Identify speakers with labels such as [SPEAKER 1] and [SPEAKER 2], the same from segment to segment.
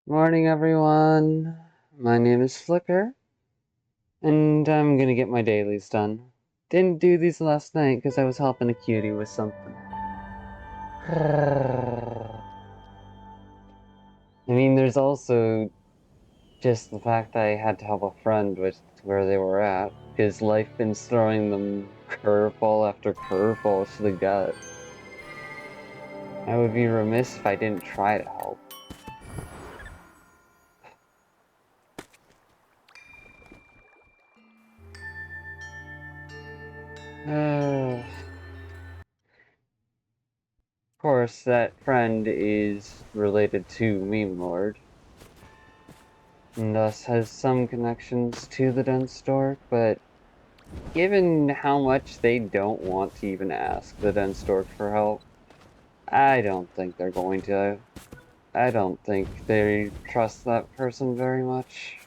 [SPEAKER 1] Morning, everyone. My name is Flicker, and I'm gonna get my dailies done. Didn't do these last night because I was helping a cutie with something. I mean, there's also just the fact that I had to help a friend with where they were at, because life been throwing them curveball after curveball to the gut. I would be remiss if I didn't try to help. Of course, that friend is related to Meme Lord, and thus has some connections to the dense stork, but given how much they don't want to even ask the dense stork for help, I don't think they're going to. I don't think they trust that person very much.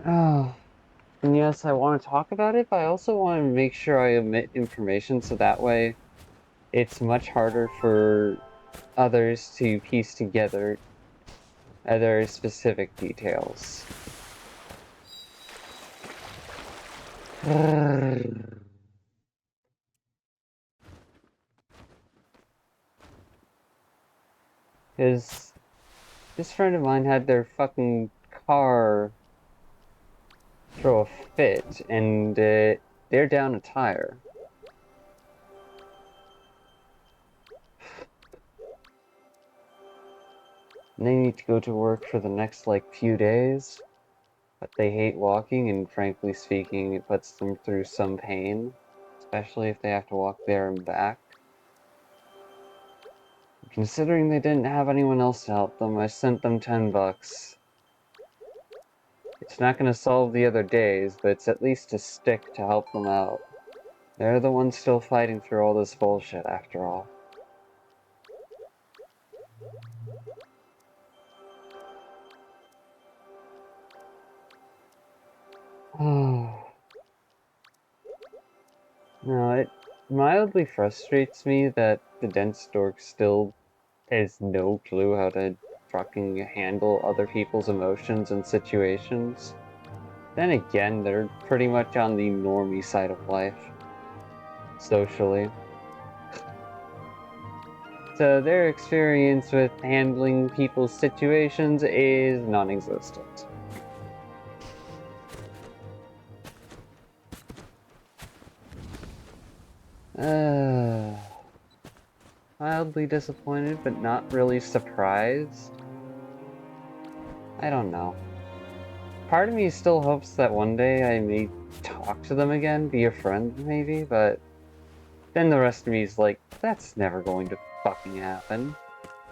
[SPEAKER 1] Oh, and yes, I want to talk about it, but I also want to make sure I omit information so that way it's much harder for others to piece together other specific details. Because this friend of mine had their fucking car throw a fit, and they're down a tire. And they need to go to work for the next, like, few days, but they hate walking, and frankly speaking, it puts them through some pain, especially if they have to walk there and back. Considering they didn't have anyone else to help them, I sent them $10. It's not gonna solve the other days, but it's at least a stick to help them out. They're the ones still fighting through all this bullshit, after all. No, it mildly frustrates me that the dense stork still has no clue how to fucking handle other people's emotions and situations. Then again, they're pretty much on the normie side of life, socially. So their experience with handling people's situations is non-existent. Mildly disappointed, but not really surprised. I don't know. Part of me still hopes that one day I may talk to them again, be a friend maybe, but then the rest of me is like, that's never going to fucking happen.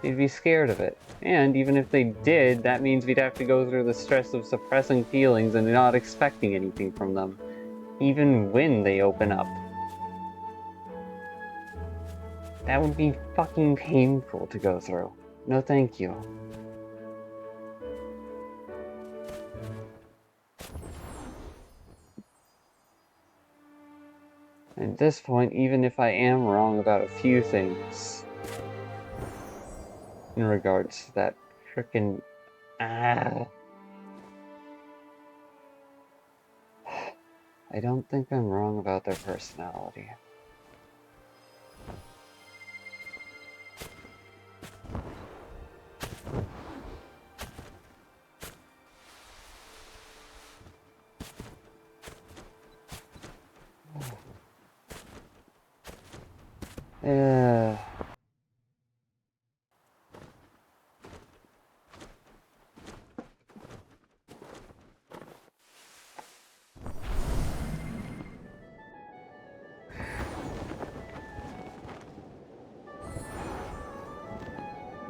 [SPEAKER 1] They'd be scared of it. And even if they did, that means we'd have to go through the stress of suppressing feelings and not expecting anything from them, even when they open up. That would be fucking painful to go through. No thank you. At this point, even if I am wrong about a few things in regards to that frickin' I don't think I'm wrong about their personality. Uh,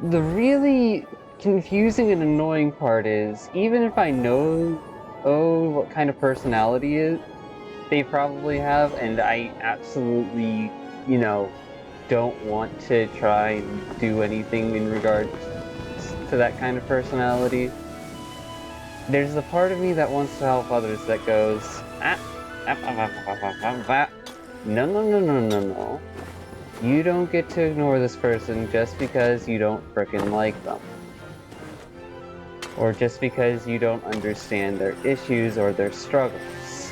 [SPEAKER 1] the really confusing and annoying part is, even if I know what kind of personality they probably have, and I absolutely, don't want to try and do anything in regards to that kind of personality, there's the part of me that wants to help others that goes, no, no, no, no, no, no. You don't get to ignore this person just because you don't frickin' like them. Or just because you don't understand their issues or their struggles.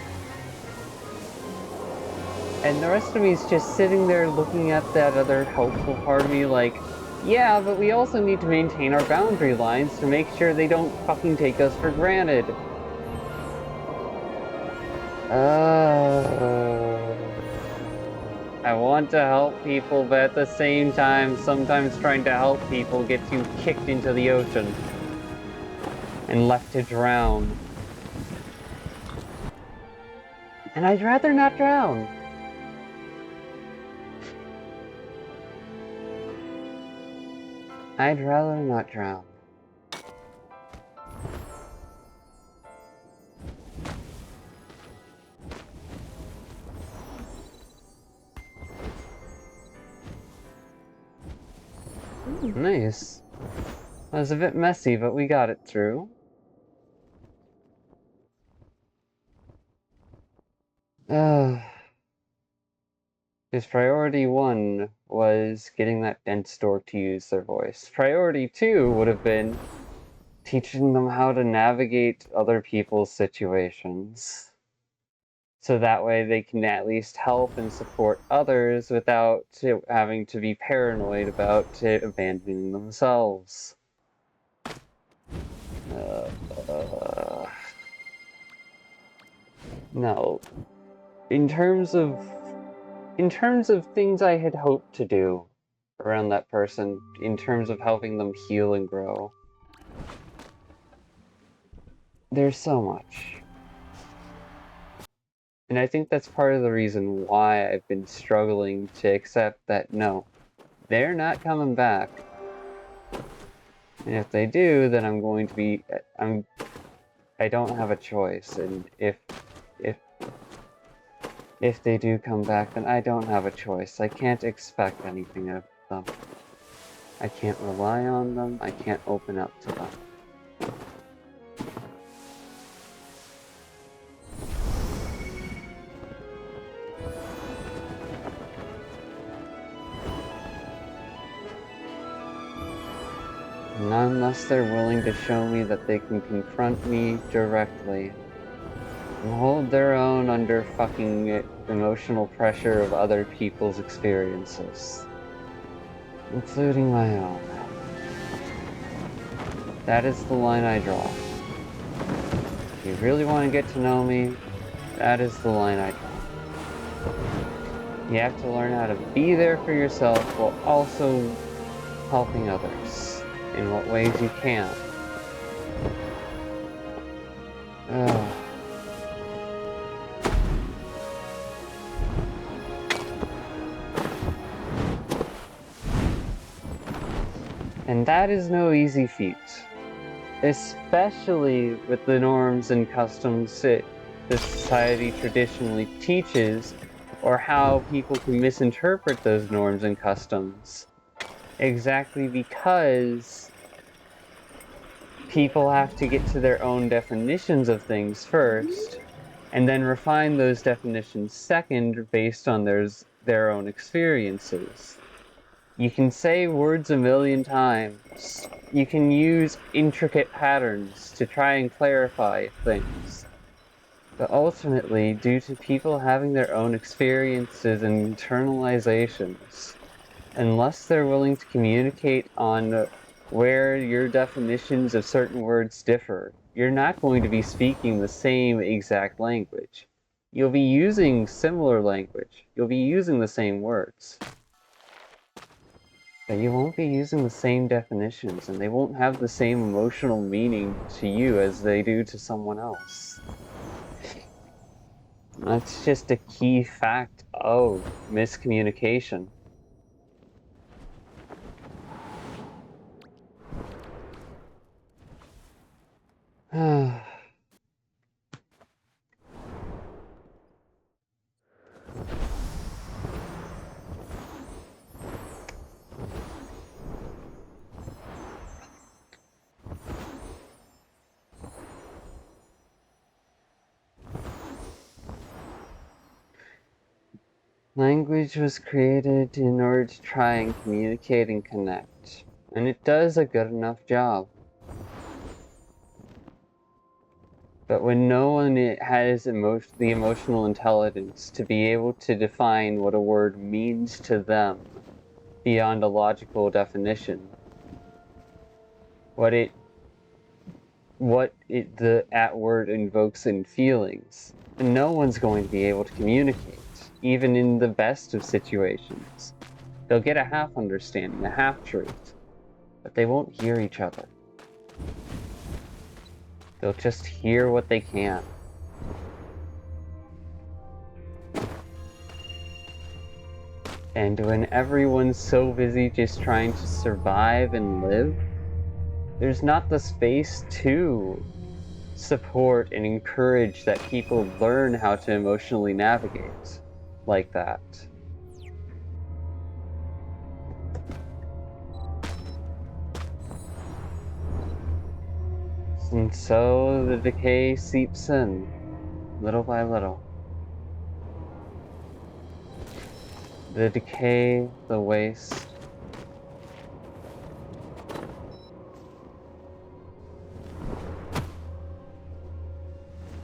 [SPEAKER 1] And the rest of me is just sitting there looking at that other helpful part of me like, yeah, but we also need to maintain our boundary lines to make sure they don't fucking take us for granted. I want to help people, but at the same time, sometimes trying to help people gets you kicked into the ocean and left to drown. And I'd rather not drown. I'd rather not drown. Nice. That was a bit messy, but we got it through. His priority 1 was getting that dense stork to use their voice. Priority 2 would have been teaching them how to navigate other people's situations. So that way they can at least help and support others without having to be paranoid about abandoning themselves. No. In terms of things I had hoped to do around that person, in terms of helping them heal and grow, there's so much. And I think that's part of the reason why I've been struggling to accept that no, they're not coming back. And if they do, then I'm going to be, I don't have a choice. And if they do come back, then I don't have a choice. I can't expect anything of them. I can't rely on them. I can't open up to them. Not unless they're willing to show me that they can confront me directly and hold their own under fucking emotional pressure of other people's experiences, including my own. That is the line I draw. If you really want to get to know me, that is the line I draw. You have to learn how to be there for yourself while also helping others in what ways you can. And that is no easy feat, especially with the norms and customs that society traditionally teaches, or how people can misinterpret those norms and customs. Exactly because people have to get to their own definitions of things first, and then refine those definitions second based on their own experiences. You can say words a million times. You can use intricate patterns to try and clarify things. But ultimately, due to people having their own experiences and internalizations, unless they're willing to communicate on where your definitions of certain words differ, you're not going to be speaking the same exact language. You'll be using similar language. You'll be using the same words. But you won't be using the same definitions, and they won't have the same emotional meaning to you as they do to someone else. That's just a key fact of miscommunication. Language was created in order to try and communicate and connect, and it does a good enough job. But when no one has the emotional intelligence to be able to define what a word means to them beyond a logical definition, that word invokes in feelings, and no one's going to be able to communicate, even in the best of situations. They'll get a half understanding, a half truth, but they won't hear each other. They'll just hear what they can. And when everyone's so busy just trying to survive and live, there's not the space to support and encourage that people learn how to emotionally navigate like that. And so the decay seeps in, little by little. The decay, the waste.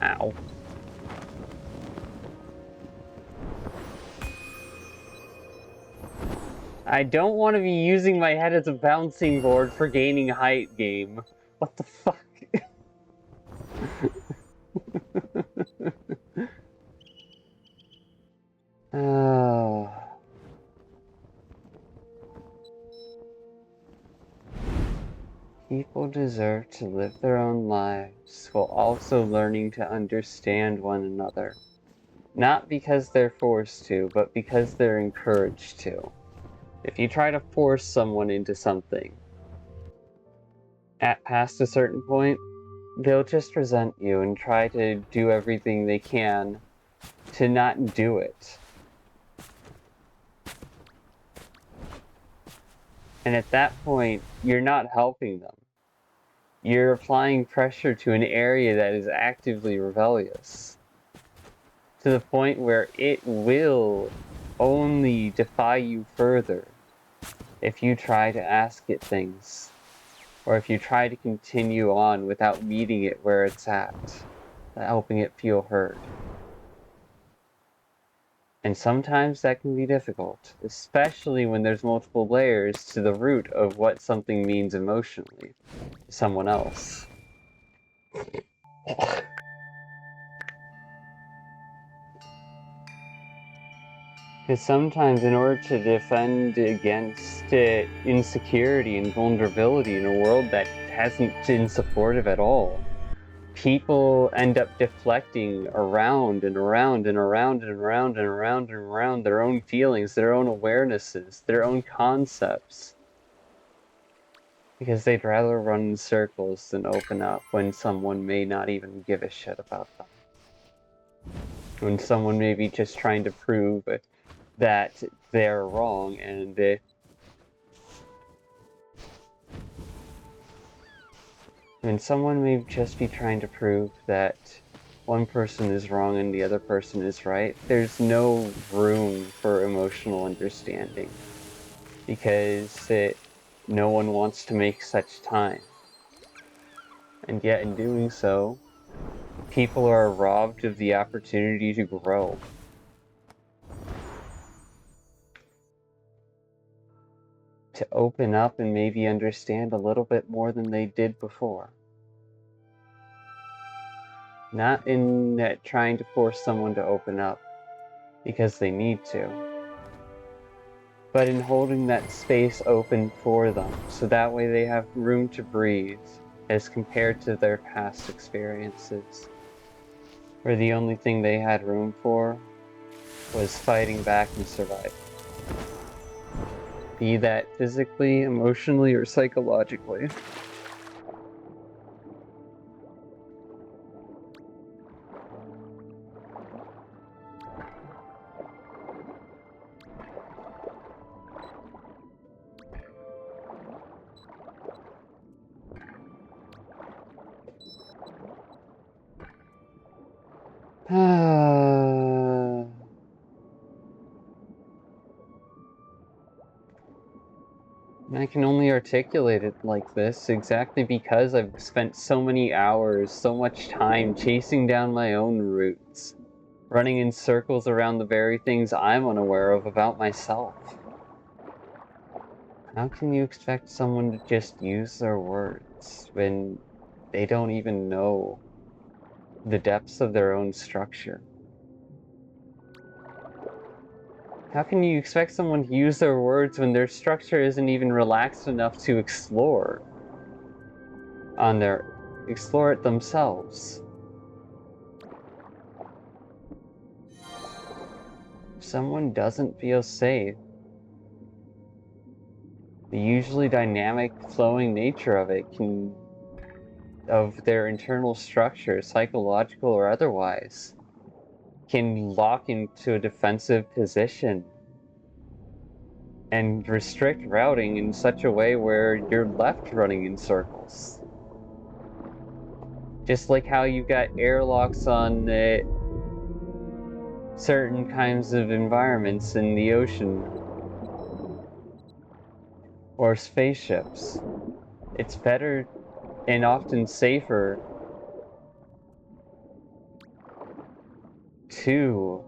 [SPEAKER 1] Ow. I don't want to be using my head as a bouncing board for gaining height game. What the fuck? Oh. People deserve to live their own lives while also learning to understand one another. Not because they're forced to, but because they're encouraged to. If you try to force someone into something, past a certain point, they'll just resent you and try to do everything they can to not do it. And at that point, you're not helping them. You're applying pressure to an area that is actively rebellious, to the point where it will only defy you further if you try to ask it things, or if you try to continue on without meeting it where it's at, helping it feel heard. And sometimes that can be difficult, especially when there's multiple layers to the root of what something means emotionally to someone else. Because sometimes in order to defend against insecurity and vulnerability in a world that hasn't been supportive at all, people end up deflecting around and around and around and around and around and around their own feelings, their own awarenesses, their own concepts. Because they'd rather run in circles than open up when someone may not even give a shit about them. When someone may be just trying to prove that they're wrong, and when someone may just be trying to prove that one person is wrong and the other person is right, there's no room for emotional understanding, because no one wants to make such time. And yet in doing so, people are robbed of the opportunity to grow. To open up and maybe understand a little bit more than they did before. Not in trying to force someone to open up because they need to, but in holding that space open for them so that way they have room to breathe as compared to their past experiences, where the only thing they had room for was fighting back and surviving. Be that physically, emotionally, or psychologically. And I can only articulate it like this exactly because I've spent so many hours, so much time chasing down my own roots, running in circles around the very things I'm unaware of about myself. How can you expect someone to just use their words when they don't even know the depths of their own structure? How can you expect someone to use their words when their structure isn't even relaxed enough to explore it themselves? If someone doesn't feel safe, the usually dynamic, flowing nature of their internal structure, psychological or otherwise, can lock into a defensive position and restrict routing in such a way where you're left running in circles. Just like how you've got airlocks on certain kinds of environments in the ocean or spaceships. It's better and often safer to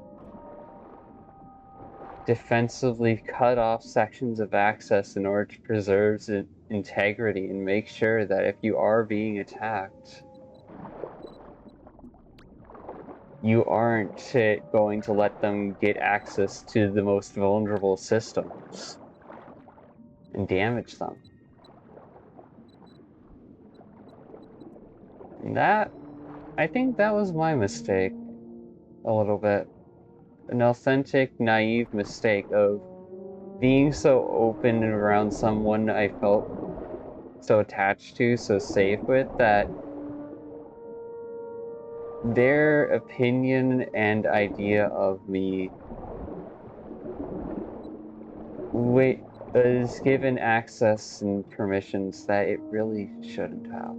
[SPEAKER 1] defensively cut off sections of access in order to preserve integrity and make sure that if you are being attacked, you aren't going to let them get access to the most vulnerable systems and damage them. And I think that was my mistake, a little bit. An authentic, naive mistake of being so open around someone I felt so attached to, so safe with, that their opinion and idea of me was given access and permissions that it really shouldn't have.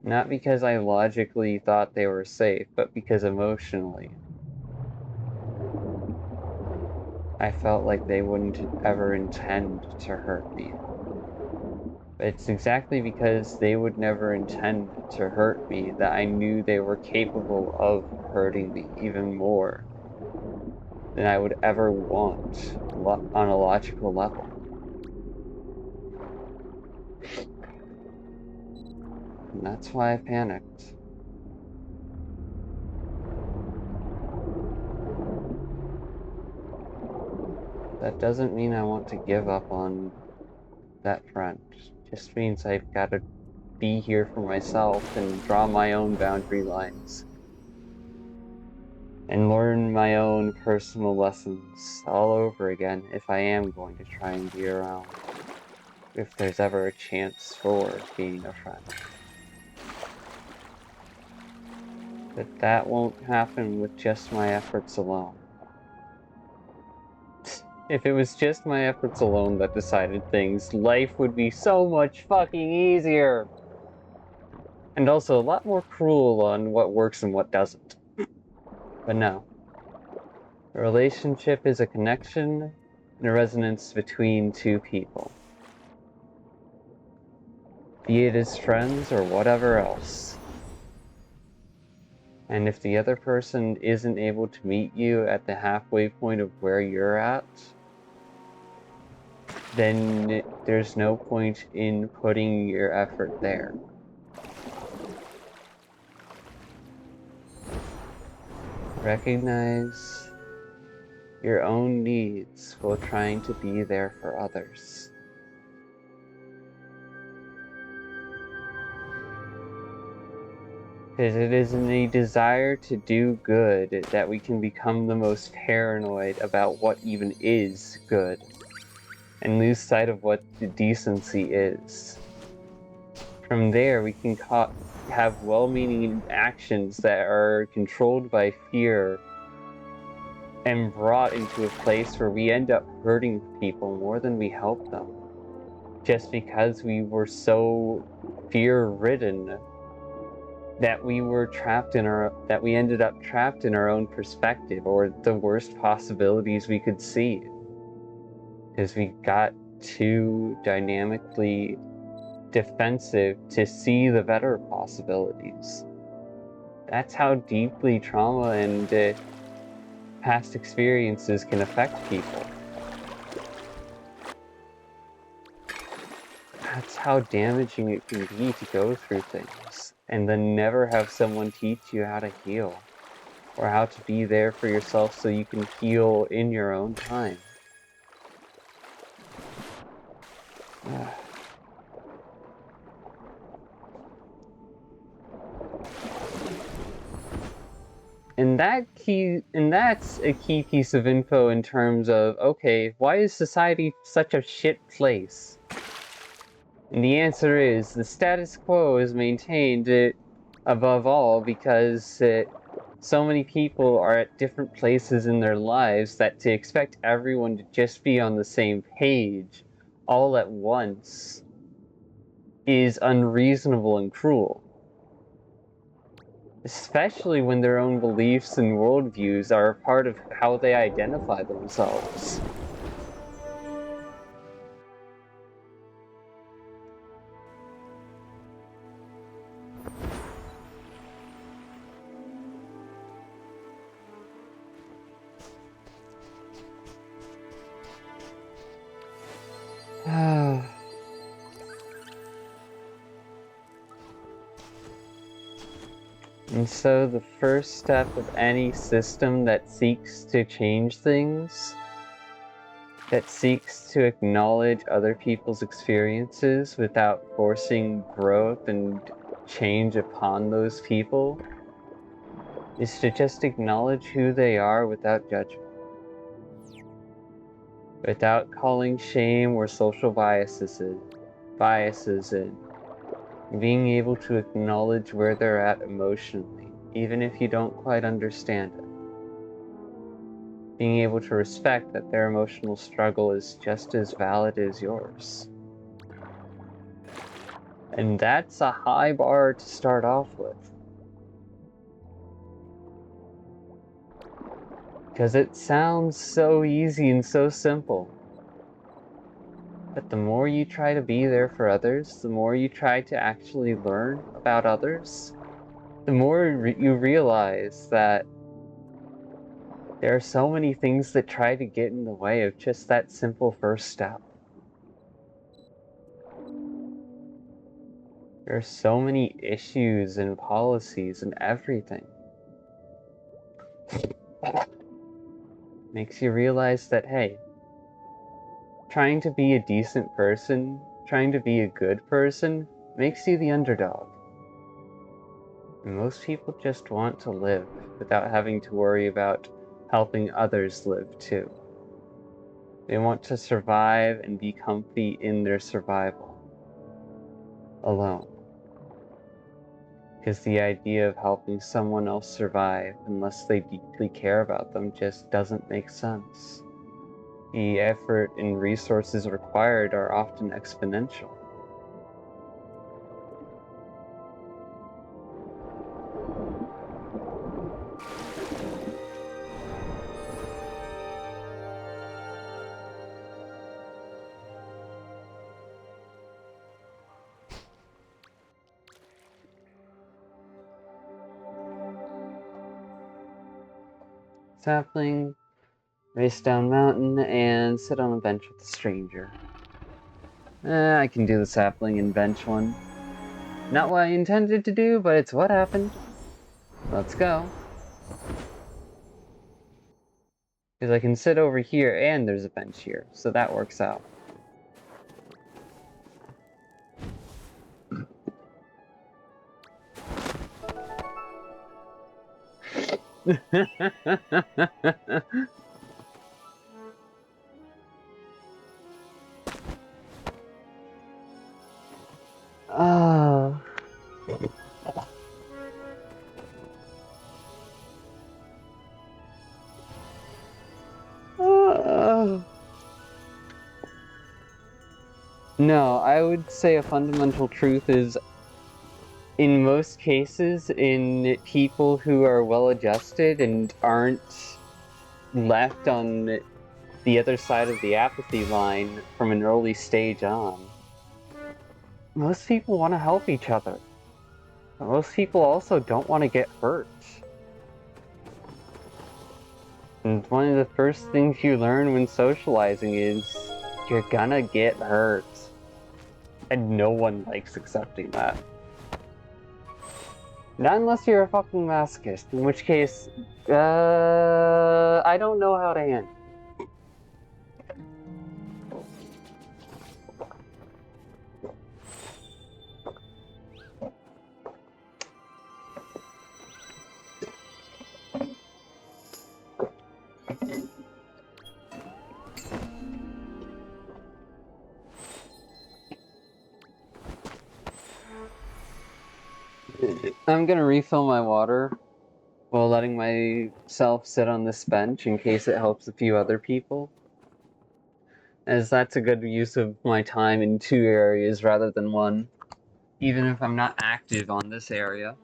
[SPEAKER 1] Not because I logically thought they were safe, but because emotionally I felt like they wouldn't ever intend to hurt me. It's exactly because they would never intend to hurt me that I knew they were capable of hurting me even more than I would ever want on a logical level. And that's why I panicked. That doesn't mean I want to give up on that friend. It just means I've got to be here for myself and draw my own boundary lines and learn my own personal lessons all over again if I am going to try and be around, if there's ever a chance for being a friend. But that won't happen with just my efforts alone. If it was just my efforts alone that decided things, life would be so much fucking easier. And also a lot more cruel on what works and what doesn't. But no. A relationship is a connection and a resonance between two people. Be it as friends or whatever else. And if the other person isn't able to meet you at the halfway point of where you're at, then there's no point in putting your effort there. Recognize your own needs while trying to be there for others. Because it is in a desire to do good that we can become the most paranoid about what even is good, and lose sight of what the decency is. From there, we can have well-meaning actions that are controlled by fear and brought into a place where we end up hurting people more than we help them, just because we were so fear-ridden that we ended up trapped in our own perspective, or the worst possibilities we could see. Because we got too dynamically defensive to see the better possibilities. That's how deeply trauma and past experiences can affect people. That's how damaging it can be to go through things and then never have someone teach you how to heal or how to be there for yourself so you can heal in your own time. And that's a key piece of info in terms of, okay, why is society such a shit place? And the answer is the status quo is maintained above all because so many people are at different places in their lives that to expect everyone to just be on the same page all at once is unreasonable and cruel. Especially when their own beliefs and worldviews are a part of how they identify themselves. And so the first step of any system that seeks to change things, that seeks to acknowledge other people's experiences without forcing growth and change upon those people, is to just acknowledge who they are without judgment. Without calling shame or social biases in. Being able to acknowledge where they're at emotionally, even if you don't quite understand it. Being able to respect that their emotional struggle is just as valid as yours. And that's a high bar to start off with. Because it sounds so easy and so simple. But the more you try to be there for others, the more you try to actually learn about others, the more you realize that there are so many things that try to get in the way of just that simple first step. There are so many issues and policies and everything. Makes you realize that, hey, trying to be a decent person, trying to be a good person, makes you the underdog. And most people just want to live without having to worry about helping others live too. They want to survive and be comfy in their survival. Alone. Because the idea of helping someone else survive unless they deeply care about them just doesn't make sense. The effort and resources required are often exponential. Sapling, race down mountain, and sit on a bench with a stranger. I can do the sapling and bench one. Not what I intended to do, but it's what happened. Let's go. Because I can sit over here and there's a bench here, so that works out. Oh. No, I would say a fundamental truth is in most cases, in people who are well adjusted and aren't left on the other side of the apathy line from an early stage on, most people want to help each other. Most people also don't want to get hurt. And one of the first things you learn when socializing is you're gonna get hurt. And no one likes accepting that. Not unless you're a fucking masochist, in which case, I don't know how to handle. I'm gonna refill my water while letting myself sit on this bench in case it helps a few other people. As that's a good use of my time in 2 areas rather than 1, even if I'm not active on this area.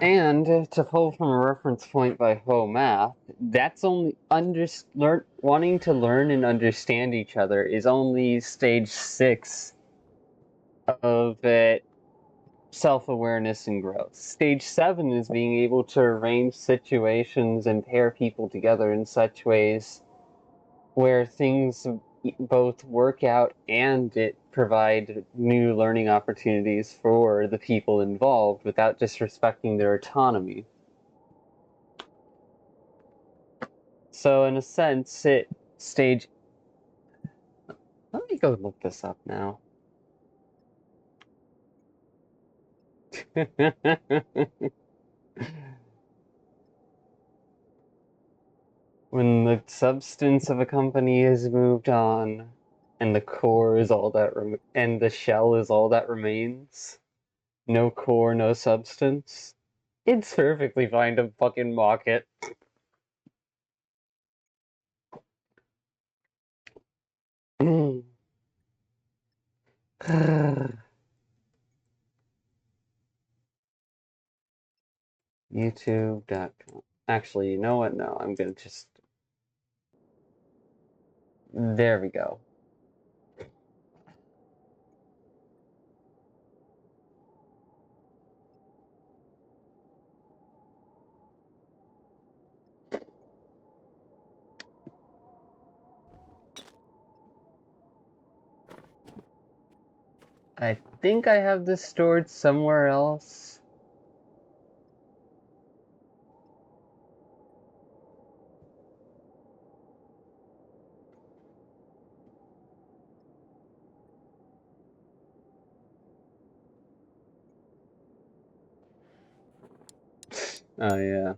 [SPEAKER 1] And to pull from a reference point by Ho Math, that's only wanting to learn and understand each other is only stage 6 of self-awareness and growth. Stage 7 is being able to arrange situations and pair people together in such ways where things both work out and it provide new learning opportunities for the people involved without disrespecting their autonomy. So in a sense, stage... Let me go look this up now. When the substance of a company is moved on, and the core is all that and the shell is all that remains, no core, no substance, it's perfectly fine to fucking mock it. YouTube.com. Actually, you know what? No, I'm gonna just... There we go. I think I have this stored somewhere else. Oh, yeah.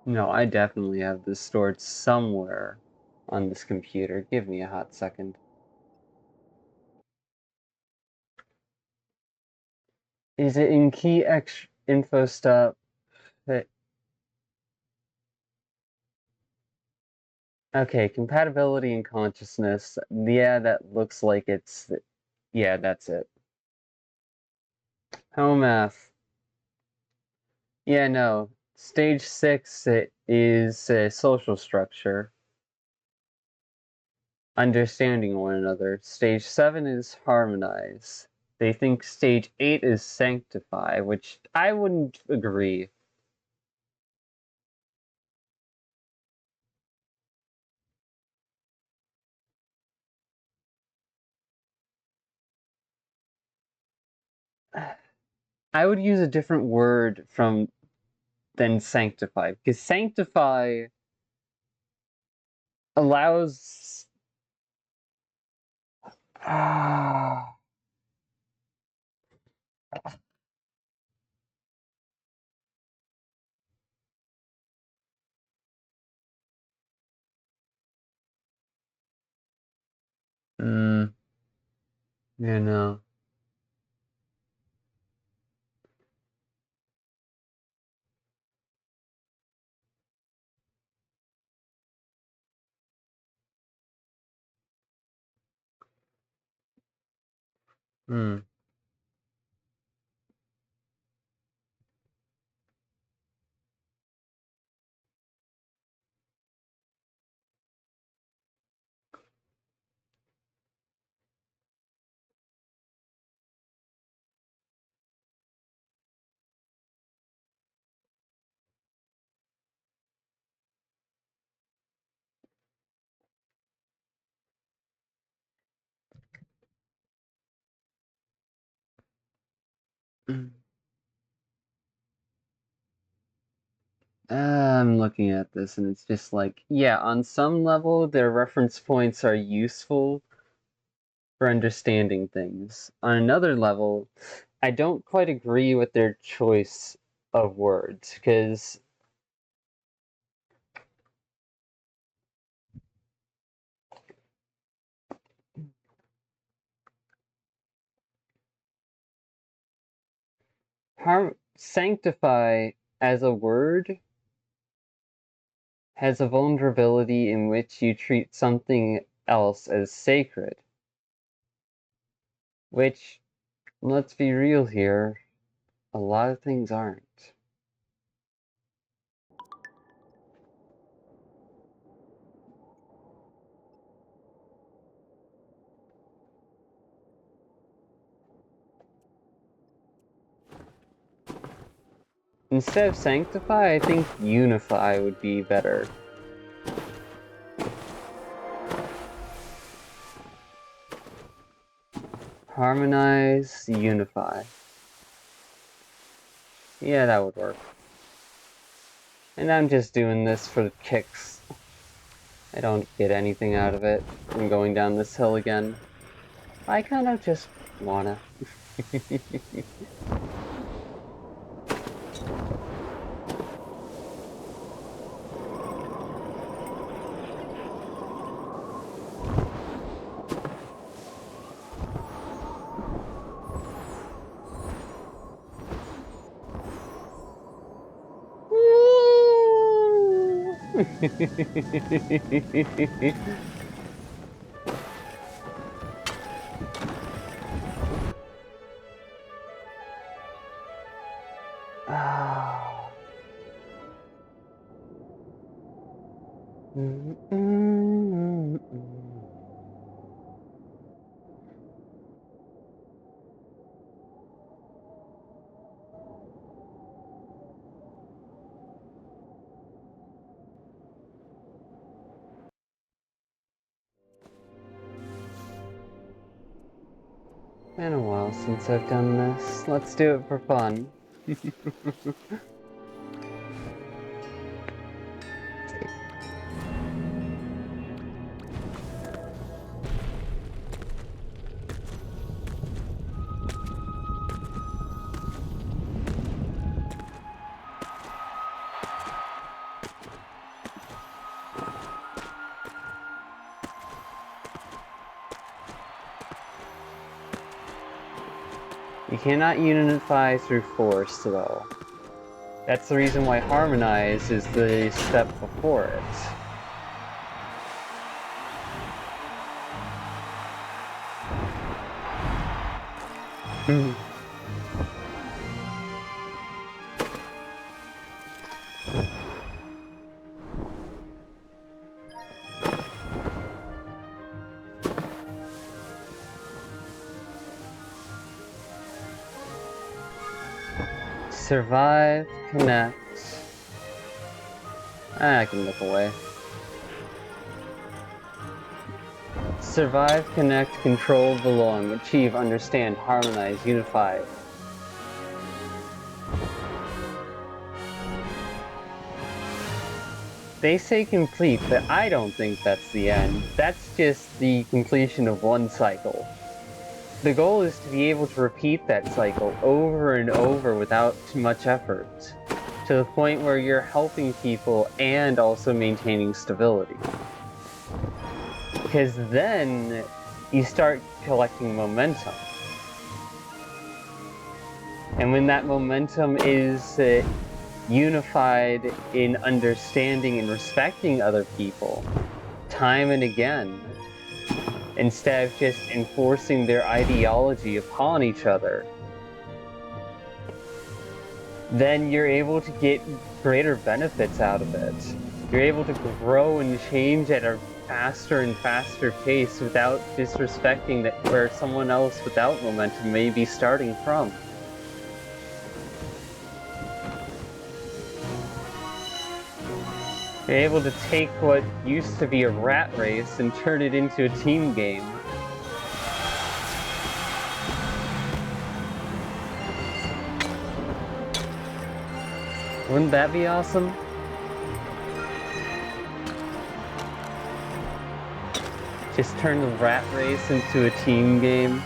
[SPEAKER 1] No, I definitely have this stored somewhere on this computer. Give me a hot second. Is it in key info stuff? Okay, compatibility and consciousness. Yeah, that looks like it's... Yeah, that's it. Home math. Yeah, no. Stage 6 is a social structure. Understanding one another. Stage 7 is harmonize. They think stage 8 is sanctify, which I wouldn't agree. I would use a different word than sanctify, because sanctify allows mm, you know. Mm. I'm looking at this and it's just like, yeah, on some level, their reference points are useful for understanding things. On another level, I don't quite agree with their choice of words, because sanctify as a word has a vulnerability in which you treat something else as sacred, which, let's be real here, a lot of things aren't. Instead of sanctify, I think unify would be better. Harmonize, unify. Yeah, that would work. And I'm just doing this for the kicks. I don't get anything out of it. I'm going down this hill again. I kind of just wanna. Ah. Been a while since I've done this. Let's do it for fun. You cannot unify through force, though. That's the reason why harmonize is the step before it. Survive, connect. I can look away. Survive, connect, control, belong, achieve, understand, harmonize, unify. They say complete, but I don't think that's the end. That's just the completion of one cycle. The goal is to be able to repeat that cycle over and over without too much effort, to the point where you're helping people and also maintaining stability. Because then you start collecting momentum. And when that momentum is unified in understanding and respecting other people, time and again, instead of just enforcing their ideology upon each other, then you're able to get greater benefits out of it. You're able to grow and change at a faster and faster pace without disrespecting that where someone else without momentum may be starting from. You're able to take what used to be a rat race and turn it into a team game. Wouldn't that be awesome? Just turn the rat race into a team game.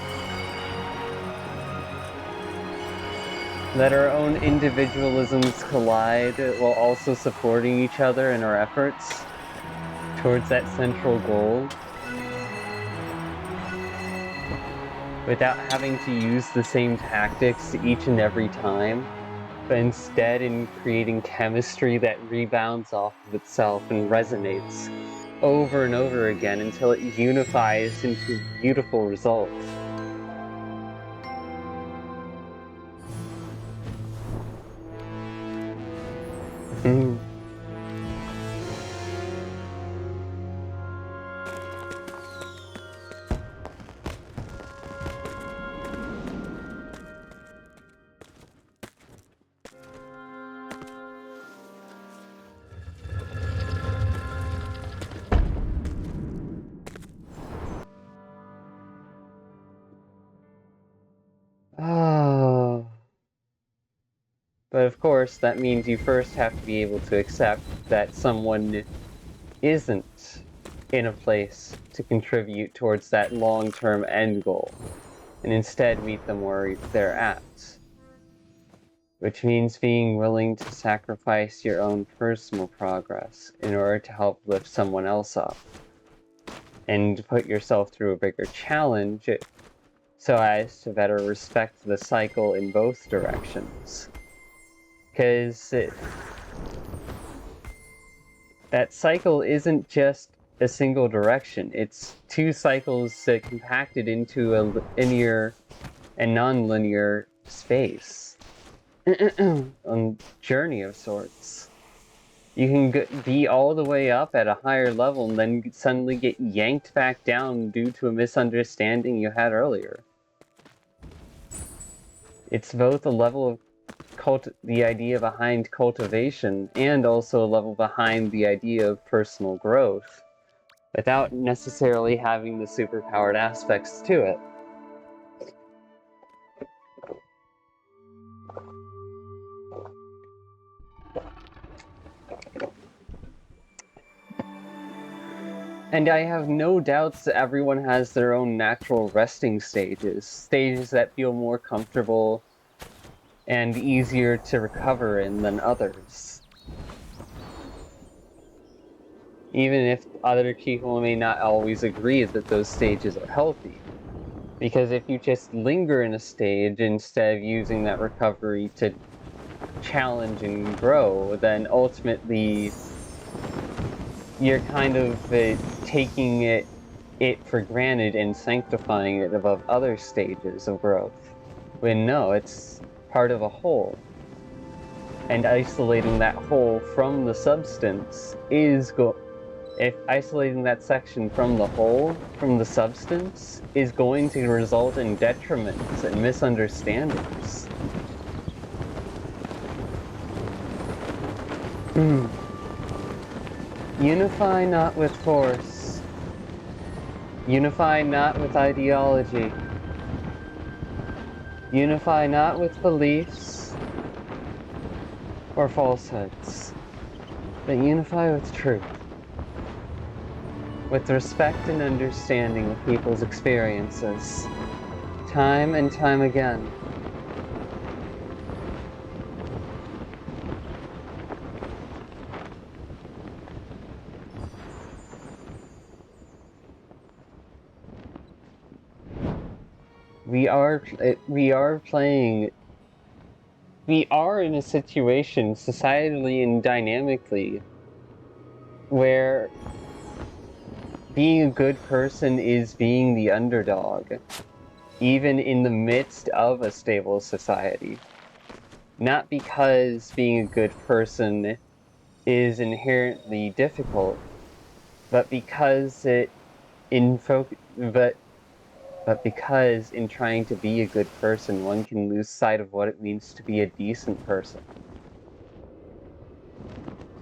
[SPEAKER 1] Let our own individualisms collide while also supporting each other in our efforts towards that central goal, without having to use the same tactics each and every time, but instead in creating chemistry that rebounds off of itself and resonates over and over again until it unifies into beautiful results. Oh. But of course, that means you first have to be able to accept that someone isn't in a place to contribute towards that long-term end goal, and instead meet them where they're at. Which means being willing to sacrifice your own personal progress in order to help lift someone else up, and put yourself through a bigger challenge so as to better respect the cycle in both directions. Because that cycle isn't just a single direction, it's two cycles compacted into a linear and non-linear space. A journey of sorts. You can be all the way up at a higher level and then suddenly get yanked back down due to a misunderstanding you had earlier. It's both a level of the idea behind cultivation and also a level behind the idea of personal growth, without necessarily having the superpowered aspects to it. And I have no doubts that everyone has their own natural resting stages that feel more comfortable and easier to recover in than others. Even if other people may not always agree that those stages are healthy. Because if you just linger in a stage instead of using that recovery to challenge and grow, then ultimately you're kind of taking it for granted and sanctifying it above other stages of growth. When no, it's part of a whole. And isolating that whole from the substance is if isolating that section from the whole, from the substance, is going to result in detriments and misunderstandings. Unify not with force. Unify not with ideology. Unify not with beliefs or falsehoods, but unify with truth. With respect and understanding of people's experiences, time and time again. We are in a situation, societally and dynamically, where being a good person is being the underdog, even in the midst of a stable society. Not because being a good person is inherently difficult, but because because in trying to be a good person, one can lose sight of what it means to be a decent person.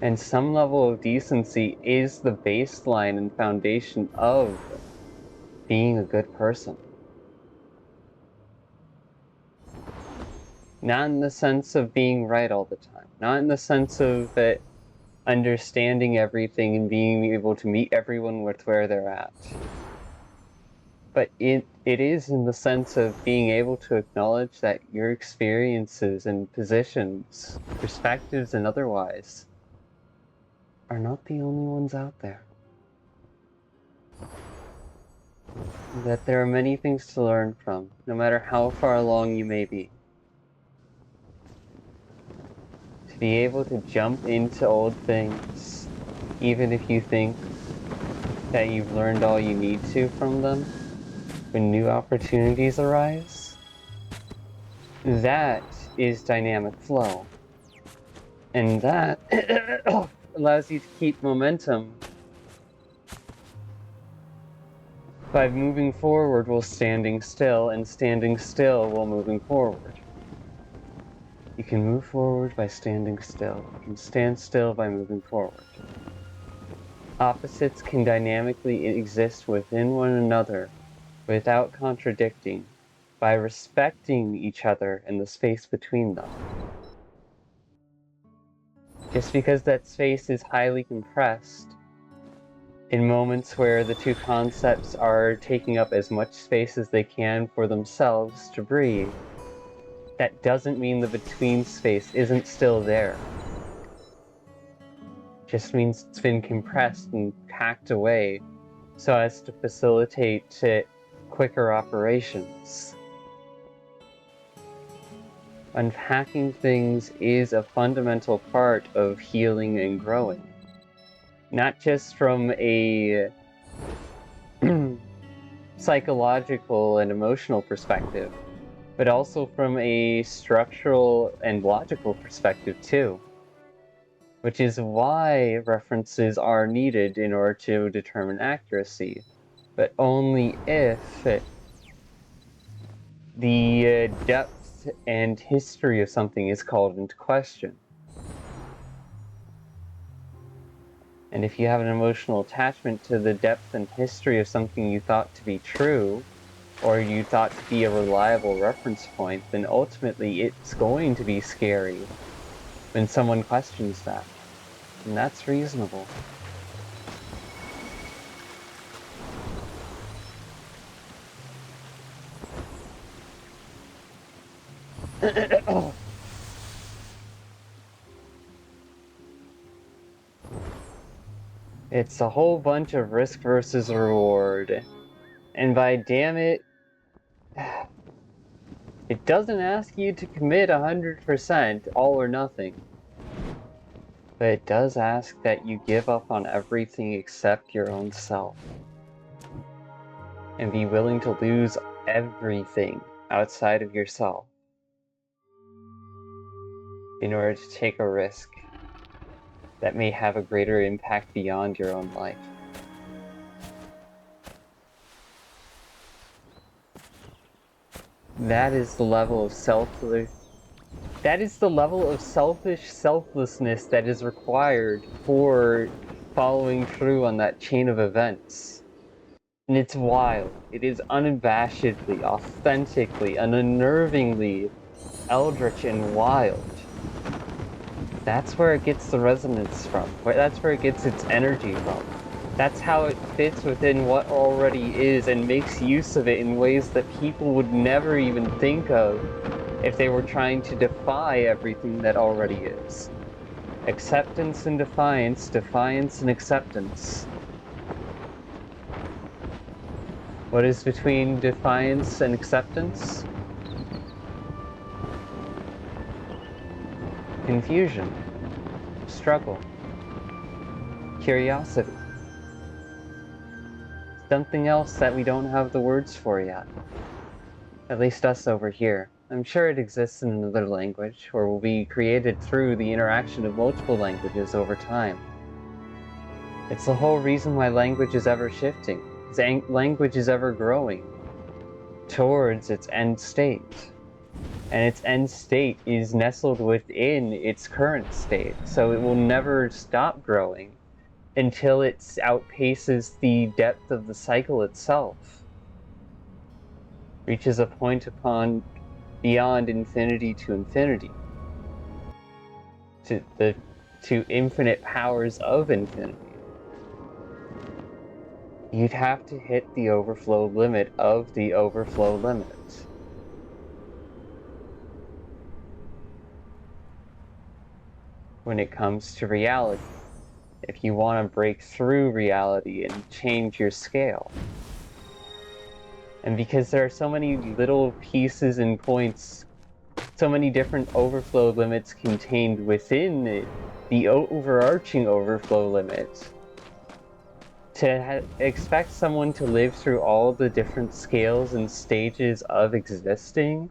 [SPEAKER 1] And some level of decency is the baseline and foundation of being a good person. Not in the sense of being right all the time, not in the sense of understanding everything and being able to meet everyone with where they're at. But it is in the sense of being able to acknowledge that your experiences and positions, perspectives and otherwise, are not the only ones out there. That there are many things to learn from, no matter how far along you may be. To be able to jump into old things, even if you think that you've learned all you need to from them, when new opportunities arise, that is dynamic flow. And that allows you to keep momentum by moving forward while standing still, and standing still while moving forward. You can move forward by standing still. You can stand still by moving forward. Opposites can dynamically exist within one another without contradicting, by respecting each other and the space between them. Just because that space is highly compressed, in moments where the two concepts are taking up as much space as they can for themselves to breathe, that doesn't mean the between space isn't still there. It just means it's been compressed and packed away so as to facilitate quicker operations. Unpacking things is a fundamental part of healing and growing. Not just from a psychological and emotional perspective, but also from a structural and logical perspective too. Which is why references are needed in order to determine accuracy, but only if the depth and history of something is called into question. And if you have an emotional attachment to the depth and history of something you thought to be true, or you thought to be a reliable reference point, then ultimately it's going to be scary when someone questions that. And that's reasonable. It's a whole bunch of risk versus reward. And by damn it, it doesn't ask you to commit 100% all or nothing. But it does ask that you give up on everything except your own self. And be willing to lose everything outside of yourself. in order to take a risk that may have a greater impact beyond your own life. That is the level of selfish selflessness that is required for following through on that chain of events. And it's wild. It is unabashedly, authentically, and unnervingly eldritch and wild. That's where it gets the resonance from. That's where it gets its energy from. That's how it fits within what already is and makes use of it in ways that people would never even think of if they were trying to defy everything that already is. Acceptance and defiance, defiance and acceptance. What is between defiance and acceptance? Confusion, struggle, curiosity. Something else that we don't have the words for yet. At least us over here. I'm sure it exists in another language, or will be created through the interaction of multiple languages over time. It's the whole reason why language is ever shifting. Language is ever growing towards its end state. And its end state is nestled within its current state, so it will never stop growing until it outpaces the depth of the cycle itself, reaches a point upon beyond infinity to infinity, to infinite powers of infinity. You'd have to hit the overflow limit of the overflow limit. When it comes to reality, if you want to break through reality and change your scale. And because there are so many little pieces and points, so many different overflow limits contained within the overarching overflow limit, to expect someone to live through all the different scales and stages of existing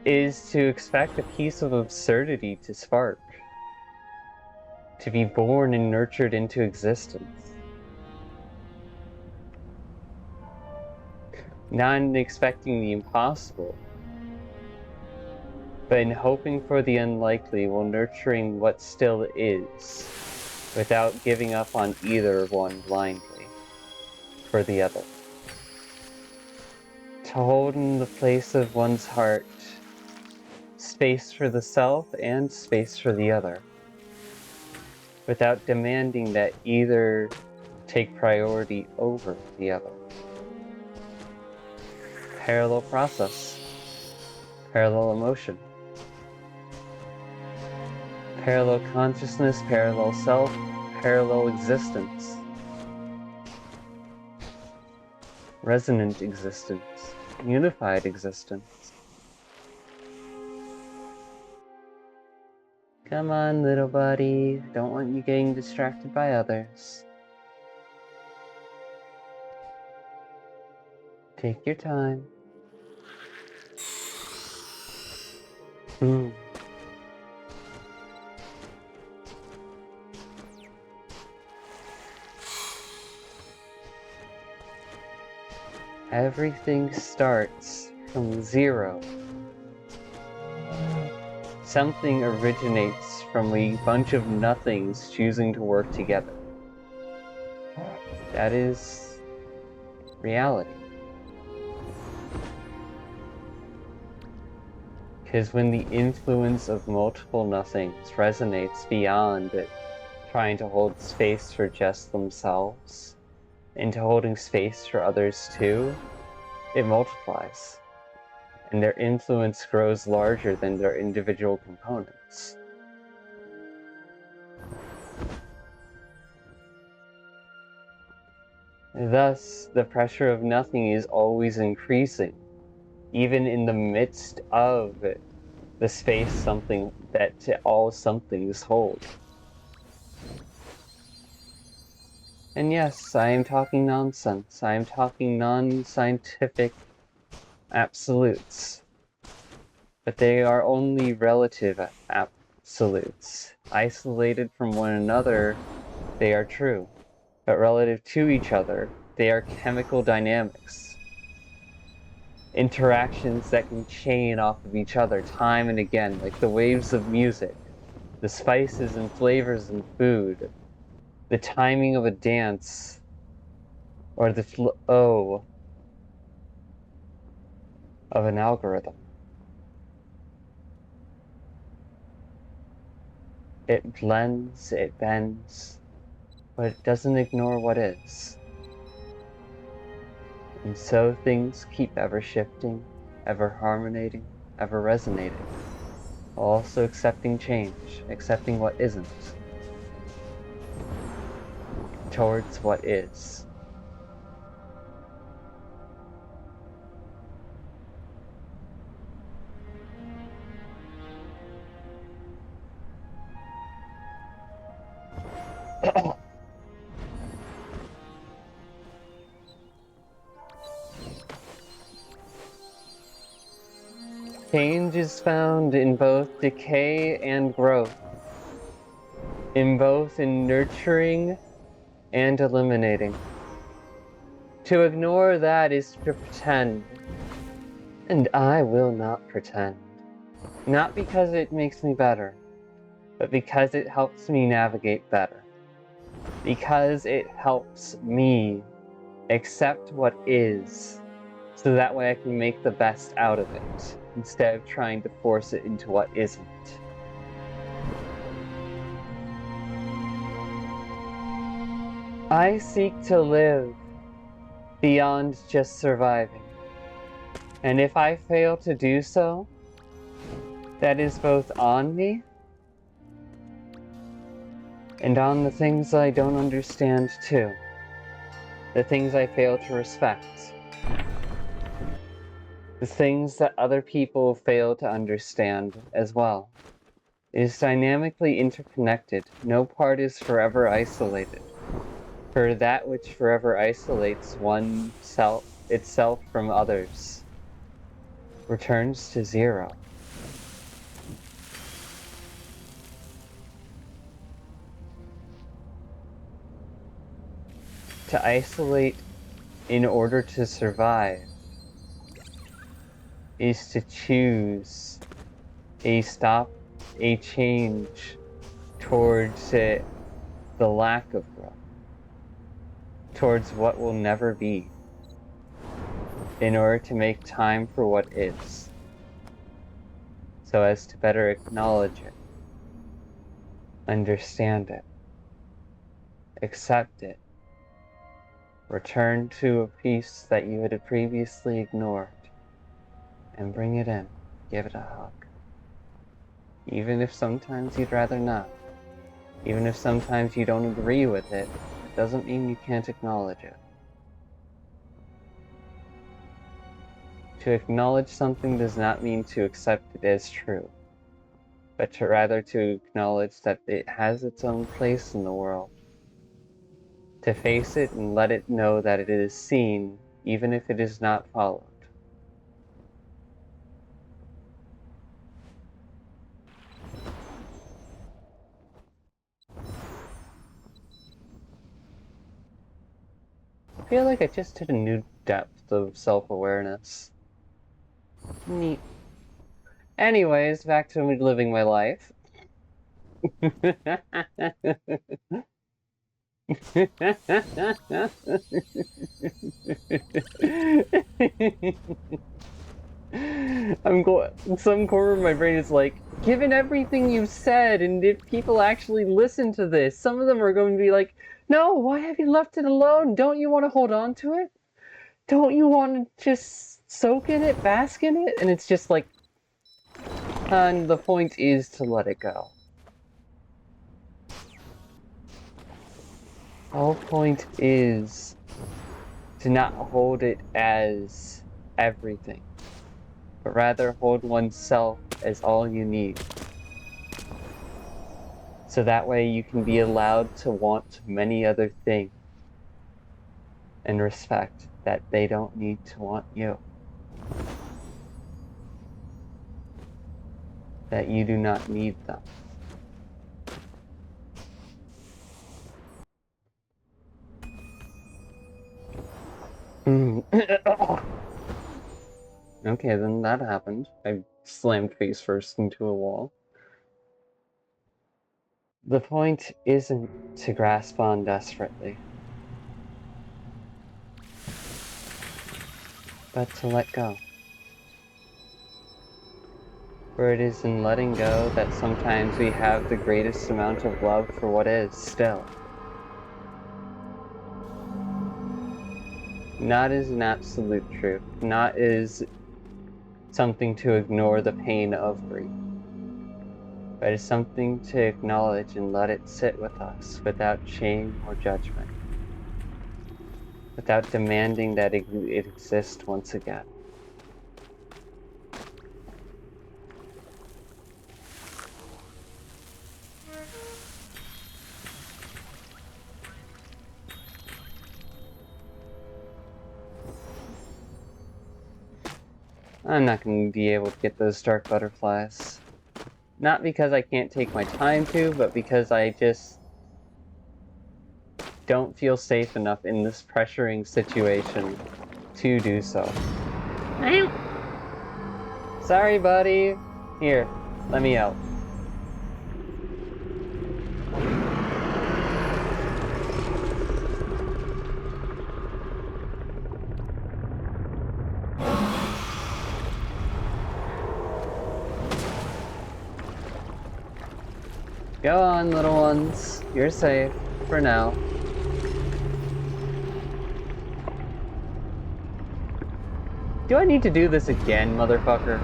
[SPEAKER 1] is to expect a piece of absurdity to spark, to be born and nurtured into existence. Not in expecting the impossible, but in hoping for the unlikely while nurturing what still is, without giving up on either one blindly for the other. To hold in the place of one's heart space for the self and space for the other, without demanding that either take priority over the other. Parallel process, parallel emotion, parallel consciousness, parallel self, parallel existence, resonant existence, unified existence. Come on, little buddy. Don't want you getting distracted by others. Take your time. Everything starts from zero. Something originates from a bunch of nothings choosing to work together. That is reality. Because when the influence of multiple nothings resonates beyond it, trying to hold space for just themselves, into holding space for others too, it multiplies. And their influence grows larger than their individual components. Thus, the pressure of nothing is always increasing, even in the midst of the space something that all somethings hold. And yes, I am talking nonsense. I am talking non-scientific absolutes. But they are only relative absolutes. Isolated from one another, they are true. But relative to each other, they are chemical dynamics. Interactions that can chain off of each other time and again, like the waves of music, the spices and flavors in food, the timing of a dance, or the flow of an algorithm. It blends, it bends, but it doesn't ignore what is. And so things keep ever shifting, ever harmonating, ever resonating, while also accepting change, accepting what isn't, towards what is. Change is found in both decay and growth, in both in nurturing and eliminating. To ignore that is to pretend, and I will not pretend. Not because it makes me better, but because it helps me navigate better. Because it helps me accept what is, so that way I can make the best out of it, instead of trying to force it into what isn't. I seek to live beyond just surviving, and if I fail to do so, that is both on me and on the things I don't understand too. The things I fail to respect. The things that other people fail to understand as well. It is dynamically interconnected. No part is forever isolated. For that which forever isolates itself from others returns to zero. To isolate in order to survive is to choose a change towards the lack of growth, towards what will never be, in order to make time for what is, so as to better acknowledge it, understand it, accept it, return to a piece that you had previously ignored, and bring it in, give it a hug. Even if sometimes you'd rather not, even if sometimes you don't agree with it, it doesn't mean you can't acknowledge it. To acknowledge something does not mean to accept it as true, but to rather to acknowledge that it has its own place in the world. To face it and let it know that it is seen, even if it is not followed. I feel like I just hit a new depth of self-awareness. Neat. Anyways, back to me living my life. Some corner of my brain is like, given everything you've said, and if people actually listen to this, some of them are going to be like, no, why have you left it alone? Don't you want to hold on to it? Don't you want to just soak in it, bask in it? And it's just like, and the point is to let it go. The whole point is to not hold it as everything, but rather hold oneself as all you need. So that way you can be allowed to want many other things and respect that they don't need to want you. That you do not need them. Okay, then that happened. I slammed face first into a wall. The point isn't to grasp on desperately, but to let go. For it is in letting go that sometimes we have the greatest amount of love for what is still. Not as an absolute truth, not as something to ignore the pain of grief, but as something to acknowledge and let it sit with us without shame or judgment, without demanding that it exist once again. I'm not going to be able to get those dark butterflies. Not because I can't take my time to, but because I just don't feel safe enough in this pressuring situation to do so. Sorry, buddy. Here, let me out. Go on, little ones. You're safe. For now. Do I need to do this again, motherfucker?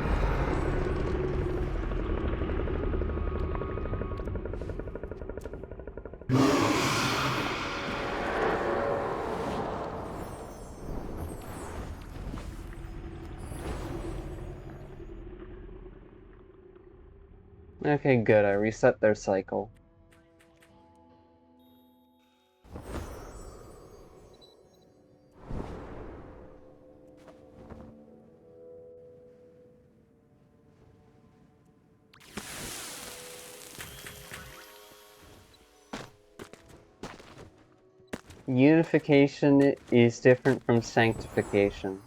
[SPEAKER 1] Okay, good. I reset their cycle. Unification is different from sanctification,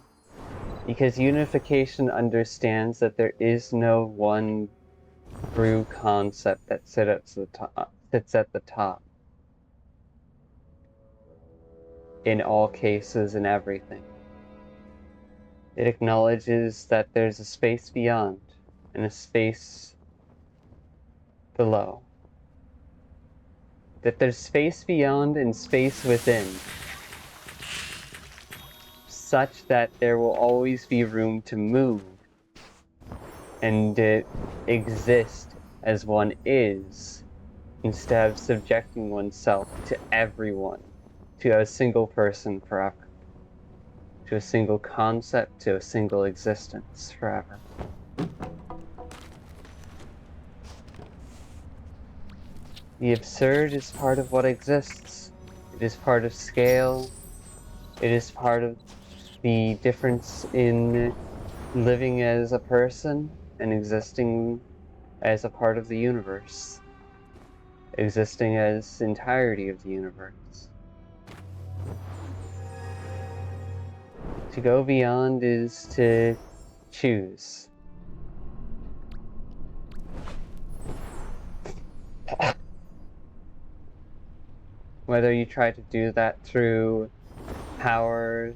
[SPEAKER 1] because unification understands that there is no one true concept that sits at the top in all cases and everything. It acknowledges that there's a space beyond and a space below. That there's space beyond and space within, such that there will always be room to move and exist as one is, instead of subjecting oneself to everyone, to a single person forever, to a single concept, to a single existence forever. The absurd is part of what exists. It is part of scale. It is part of the difference in living as a person and existing as a part of the universe. Existing as the entirety of the universe. To go beyond is to choose. Whether you try to do that through power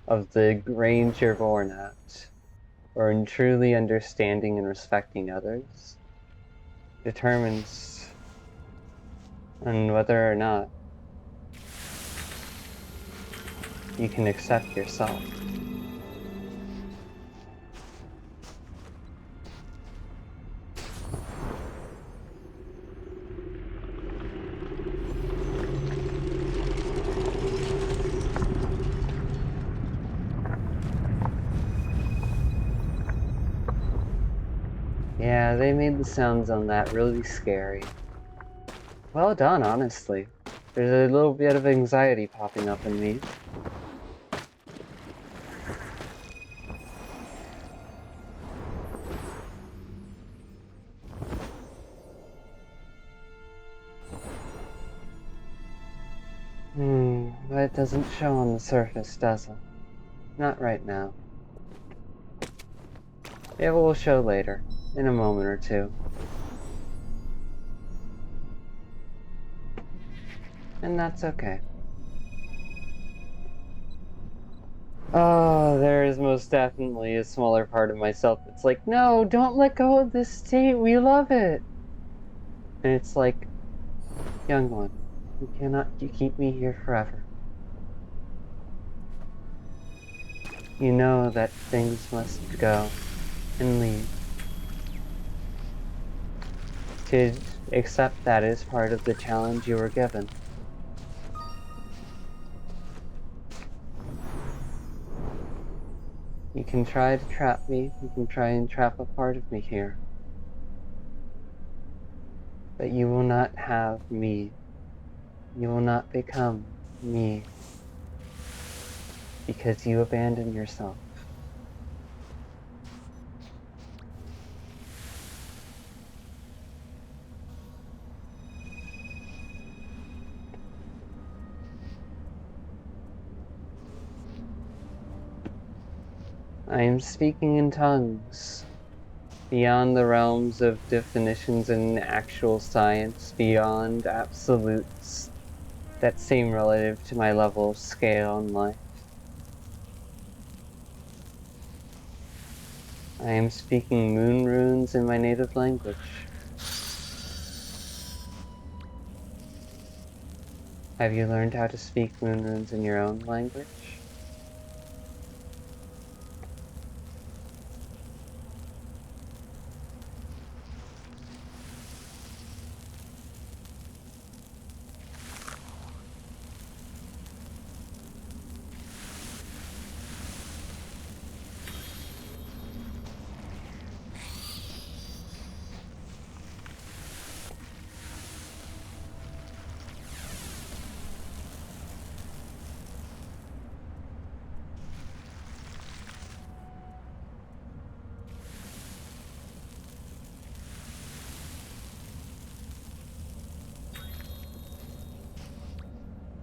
[SPEAKER 1] of the range you're born at, or in truly understanding and respecting others, determines on whether or not you can accept yourself. Yeah, they made the sounds on that really scary. Well done, honestly. There's a little bit of anxiety popping up in me. But it doesn't show on the surface, does it? Not right now. It will show later, in a moment or two. And that's okay. Oh, there is most definitely a smaller part of myself that's like, no, don't let go of this state, we love it. And it's like, young one, you cannot keep me here forever. You know that things must go and leave. To accept that is part of the challenge you were given. You can try to trap me, you can try and trap a part of me here. But you will not have me. You will not become me. Because you abandon yourself. I am speaking in tongues, beyond the realms of definitions and actual science, beyond absolutes that seem relative to my level of scale in life. I am speaking moon runes in my native language. Have you learned how to speak moon runes in your own language?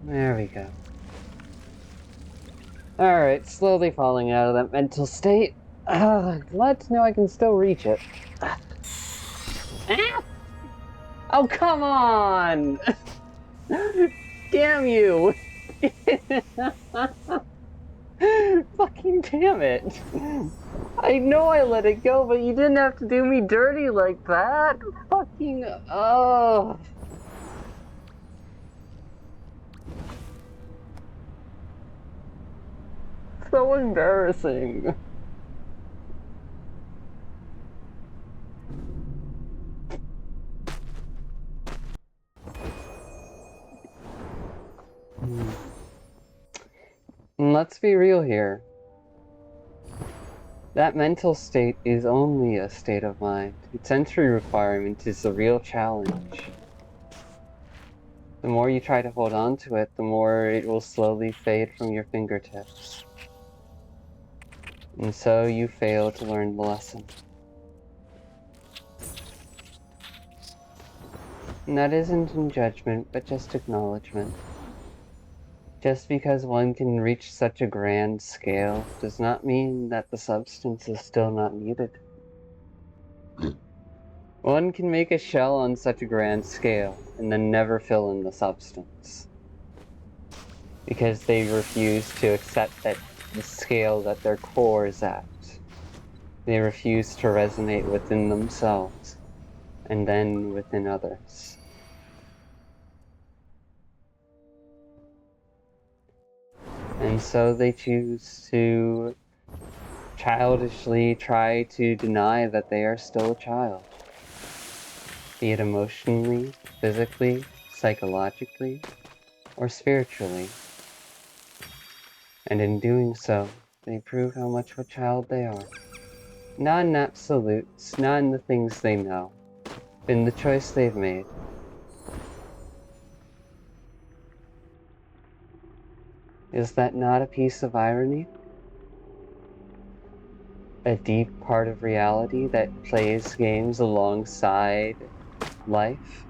[SPEAKER 1] There we go. Alright, slowly falling out of that mental state. Glad to know I can still reach it. Ah! Oh, come on! Damn you! Fucking damn it! I know I let it go, but you didn't have to do me dirty like that! Fucking... oh... So embarrassing. Let's be real here. That mental state is only a state of mind. Its entry requirement is the real challenge. The more you try to hold on to it, the more it will slowly fade from your fingertips. And so you fail to learn the lesson. And that isn't in judgment, but just acknowledgement. Just because one can reach such a grand scale does not mean that the substance is still not needed. One can make a shell on such a grand scale and then never fill in the substance. Because they refuse to accept that the scale that their core is at. They refuse to resonate within themselves and then within others. And so they choose to childishly try to deny that they are still a child. Be it emotionally, physically, psychologically, or spiritually. And in doing so, they prove how much of a child they are. Not in absolutes, not in the things they know, but in the choice they've made. Is that not a piece of irony? A deep part of reality that plays games alongside life?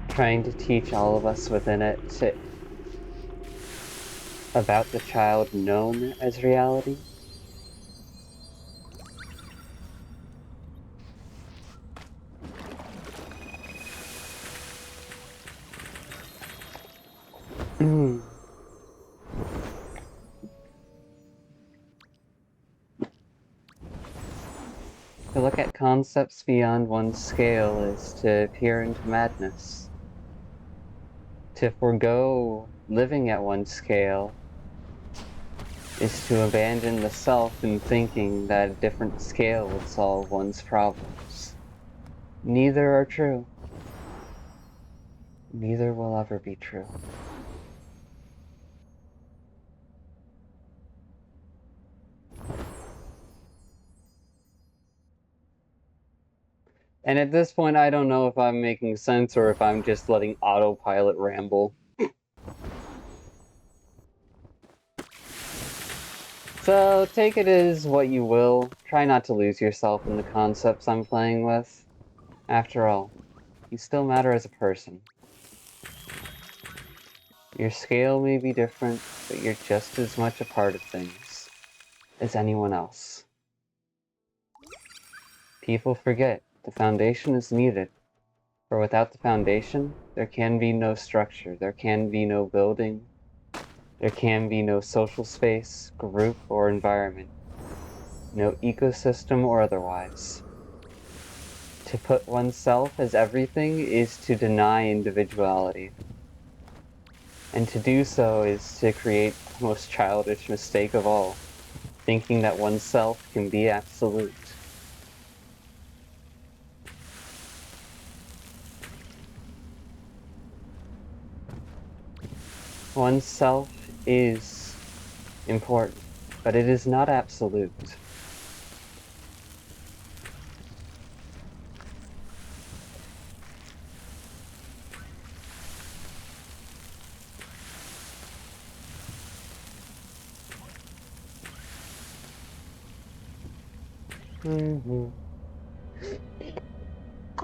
[SPEAKER 1] Trying to teach all of us within it about the child known as reality. To look at concepts beyond one's scale is to peer into madness. To forego living at one's scale is to abandon the self in thinking that a different scale would solve one's problems. Neither are true. Neither will ever be true. And at this point, I don't know if I'm making sense or if I'm just letting autopilot ramble. So take it as what you will. Try not to lose yourself in the concepts I'm playing with. After all, you still matter as a person. Your scale may be different, but you're just as much a part of things as anyone else. People forget the foundation is needed, for without the foundation, there can be no structure, there can be no building, there can be no social space, group, or environment, no ecosystem or otherwise. To put oneself as everything is to deny individuality. And to do so is to create the most childish mistake of all, thinking that oneself can be absolute. Oneself is important, but it is not absolute.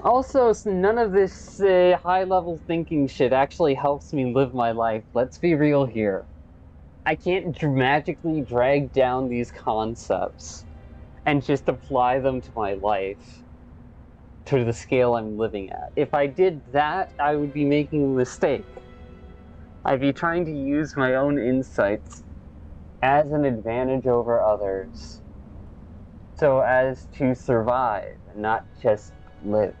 [SPEAKER 1] Also, none of this high-level thinking shit actually helps me live my life. Let's be real here. I can't magically drag down these concepts and just apply them to my life to the scale I'm living at. If I did that, I would be making a mistake. I'd be trying to use my own insights as an advantage over others so as to survive and not just live.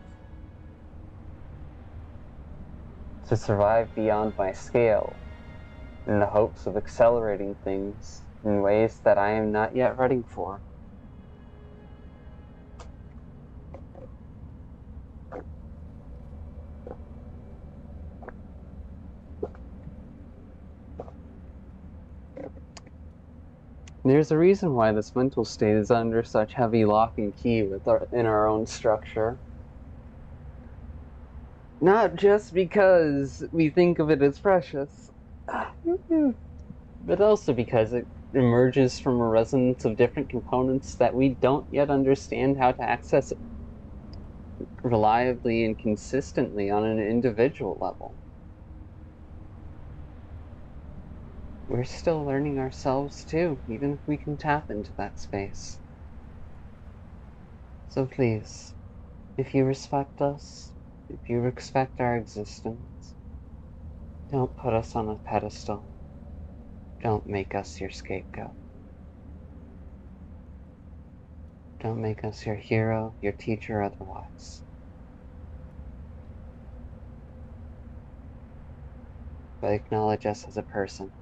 [SPEAKER 1] To survive beyond my scale in the hopes of accelerating things in ways that I am not yet ready for. There's a reason why this mental state is under such heavy lock and key in our own structure. Not just because we think of it as precious, but also because it emerges from a resonance of different components that we don't yet understand how to access it reliably and consistently on an individual level. We're still learning ourselves too, even if we can tap into that space. So please, if you respect us, if you respect our existence, don't put us on a pedestal. Don't make us your scapegoat. Don't make us your hero, your teacher, otherwise. But acknowledge us as a person.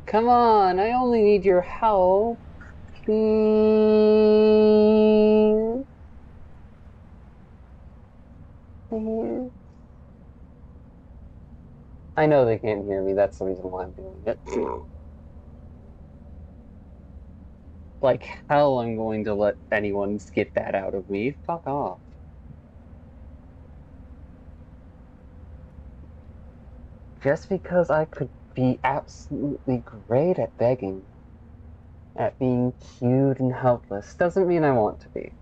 [SPEAKER 1] Come on, I only need your help. Please. Please. I know they can't hear me, that's the reason why I'm doing it. Like hell I'm going to let anyone get that out of me. Fuck off. Just because I could be absolutely great at begging, at being cute and helpless. Doesn't mean I want to be.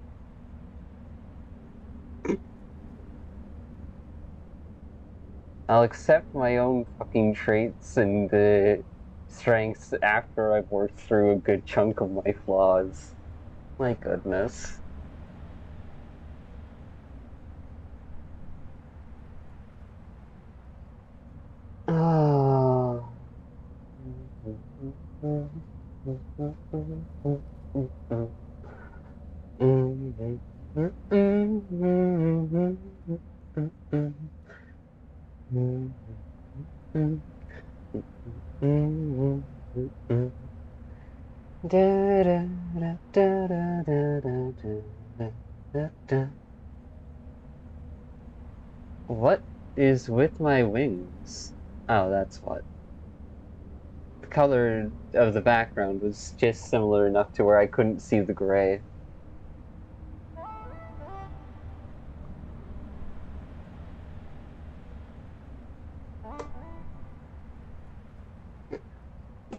[SPEAKER 1] I'll accept my own fucking traits and strengths after I've worked through a good chunk of my flaws. My goodness. Oh. What is with my wings? Oh, that's what. The color of the background was just similar enough to where I couldn't see the gray.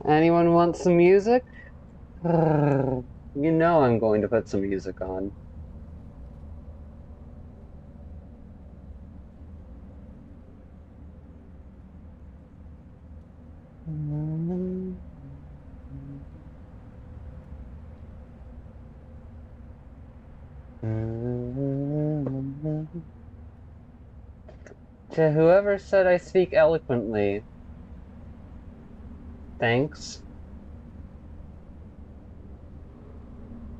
[SPEAKER 1] Anyone want some music? You know I'm going to put some music on. To whoever said I speak eloquently, thanks.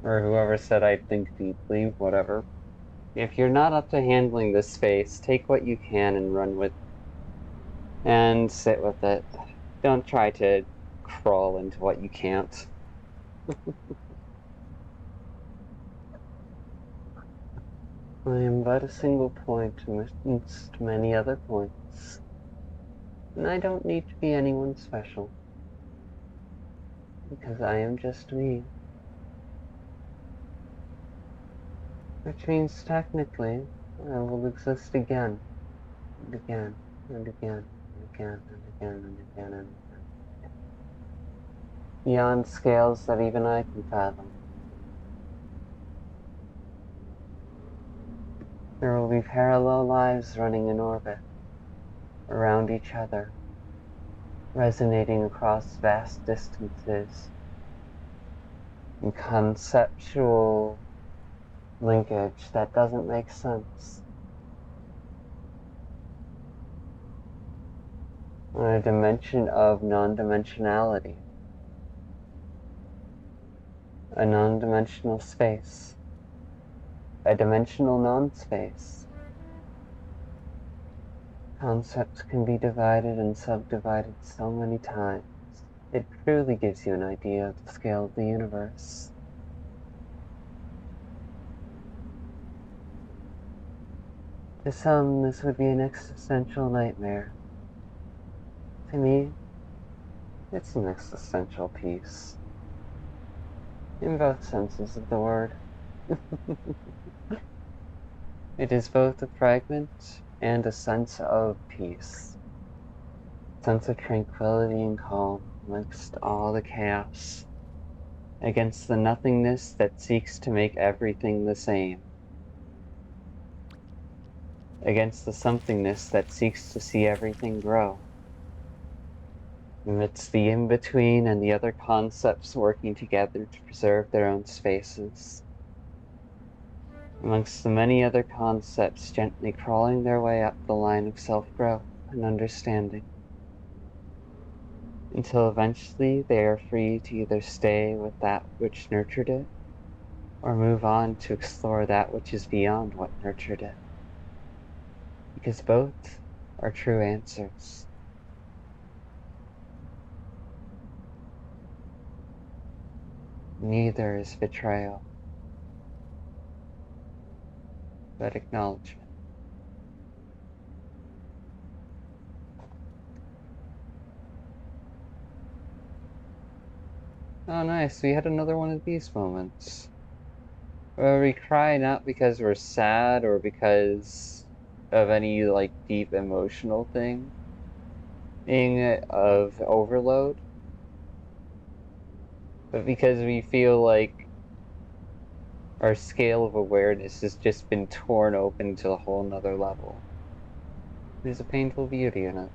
[SPEAKER 1] Or whoever said I think deeply, whatever. If you're not up to handling this space, take what you can and run with it. And sit with it. Don't try to crawl into what you can't. I am but a single point amidst many other points. And I don't need to be anyone special. Because I am just me. Which means technically, I will exist again, and again, and again, and again, and again, and again, and again. Beyond scales that even I can fathom. There will be parallel lives running in orbit, around each other, resonating across vast distances, in conceptual linkage that doesn't make sense. On a dimension of non-dimensionality. A non-dimensional space. A dimensional non-space. Concepts can be divided and subdivided so many times. It truly gives you an idea of the scale of the universe. To some, this would be an existential nightmare. To me, it's an existential peace. In both senses of the word. It is both a fragment and a sense of peace. A sense of tranquility and calm amidst all the chaos, against the nothingness that seeks to make everything the same. Against the somethingness that seeks to see everything grow. Amidst the in-between and the other concepts working together to preserve their own spaces. Amongst the many other concepts gently crawling their way up the line of self-growth and understanding. Until eventually they are free to either stay with that which nurtured it, or move on to explore that which is beyond what nurtured it. Because both are true answers. Neither is betrayal, but acknowledgement. Oh nice, we had another one of these moments. Where we cry not because we're sad or because of any, like, deep emotional thing, of overload, but because we feel like our scale of awareness has just been torn open to a whole nother level. There's a painful beauty in it.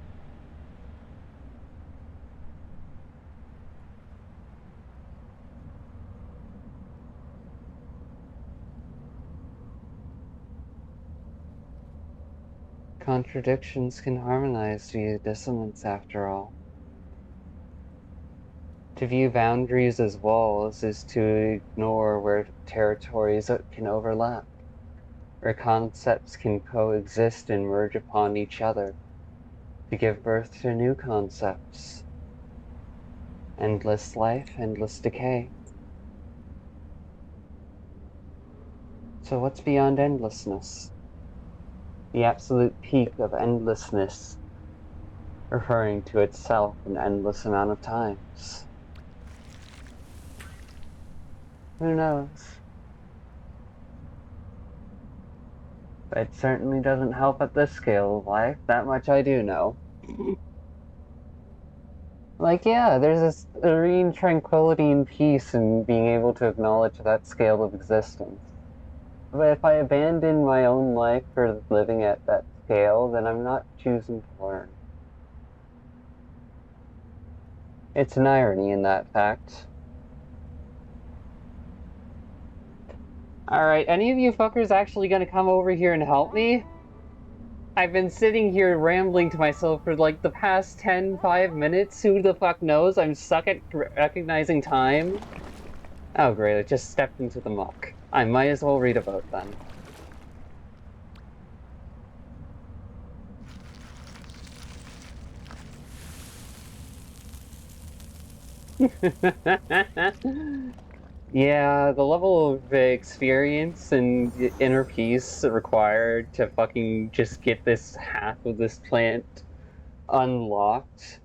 [SPEAKER 1] Contradictions can harmonize via dissonance, after all. To view boundaries as walls is to ignore where territories can overlap, where concepts can coexist and merge upon each other, to give birth to new concepts. Endless life, endless decay. So what's beyond endlessness? The absolute peak of endlessness, referring to itself an endless amount of times. Who knows? But it certainly doesn't help at this scale of life, that much I do know. Like, yeah, there's this serene tranquility and peace in being able to acknowledge that scale of existence. But if I abandon my own life for living at that scale, then I'm not choosing to learn. It's an irony in that fact. Alright, any of you fuckers actually gonna come over here and help me? I've been sitting here rambling to myself for like the past 5 minutes. Who the fuck knows? I'm stuck at recognizing time. Oh great, I just stepped into the muck. I might as well read a boat then. Yeah, the level of experience and inner peace required to fucking just get this half of this plant unlocked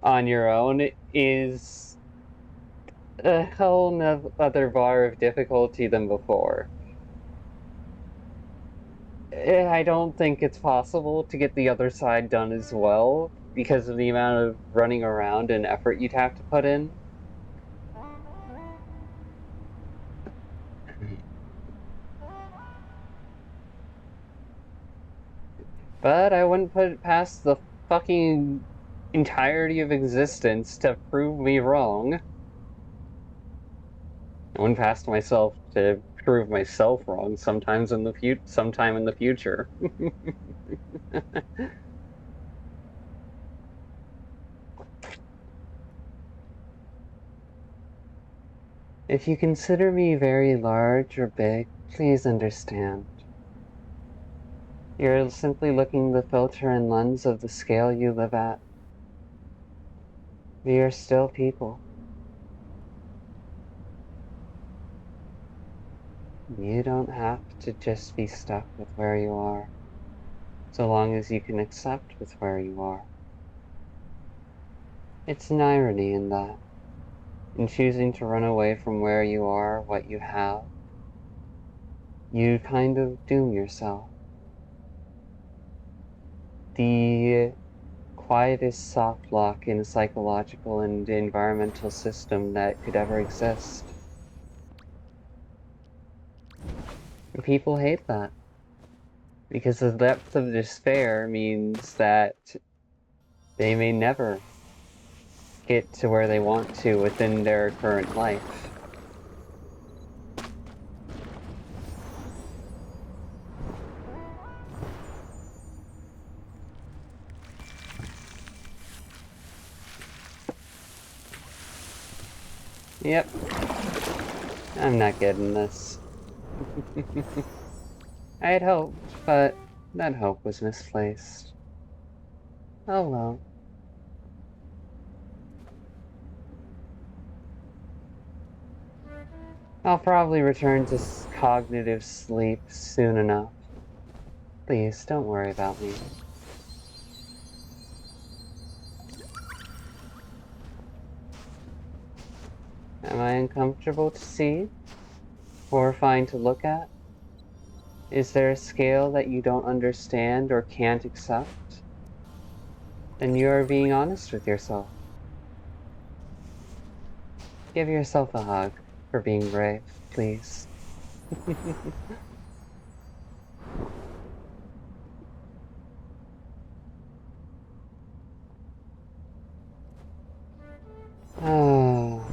[SPEAKER 1] on your own is a hell other bar of difficulty than before. I don't think it's possible to get the other side done as well because of the amount of running around and effort you'd have to put in. But I wouldn't put it past the fucking entirety of existence to prove me wrong. I wouldn't pass myself to prove myself wrong sometime in the future. If you consider me very large or big, please understand. You're simply looking the filter and lens of the scale you live at. We are still people. You don't have to just be stuck with where you are, so long as you can accept with where you are. It's an irony in that, in choosing to run away from where you are, what you have, you kind of doom yourself. The quietest soft lock in a psychological and environmental system that could ever exist. And people hate that. Because the depth of despair means that they may never get to where they want to within their current life. Yep. I'm not getting this. I had hoped, but that hope was misplaced. Oh well. I'll probably return to cognitive sleep soon enough. Please, don't worry about me. Am I uncomfortable to see? Horrifying to look at? Is there a scale that you don't understand or can't accept? Then you are being honest with yourself. Give yourself a hug for being brave, please. Oh.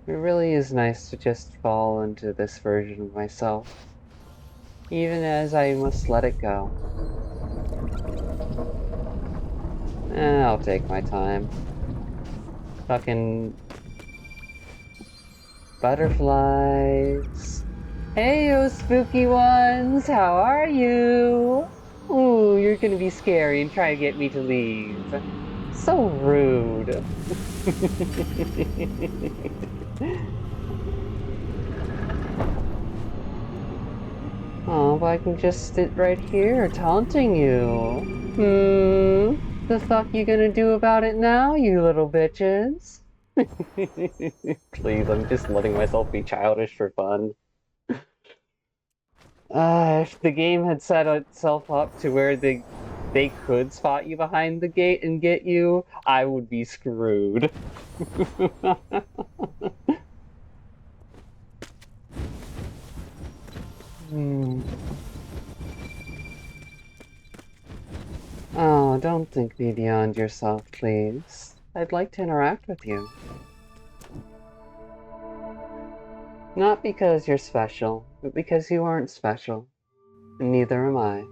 [SPEAKER 1] It really is nice to just fall into this version of myself, even as I must let it go. I'll take my time. Fucking butterflies. Hey, you spooky ones, how are you? Ooh, you're gonna be scary and try to get me to leave. So rude. Oh, but I can just sit right here taunting you. The fuck you gonna do about it now, you little bitches? Please, I'm just letting myself be childish for fun. If the game had set itself up to where they could spot you behind the gate and get you, I would be screwed. Oh, don't think me beyond yourself, please. I'd like to interact with you. Not because you're special, but because you aren't special. And neither am I.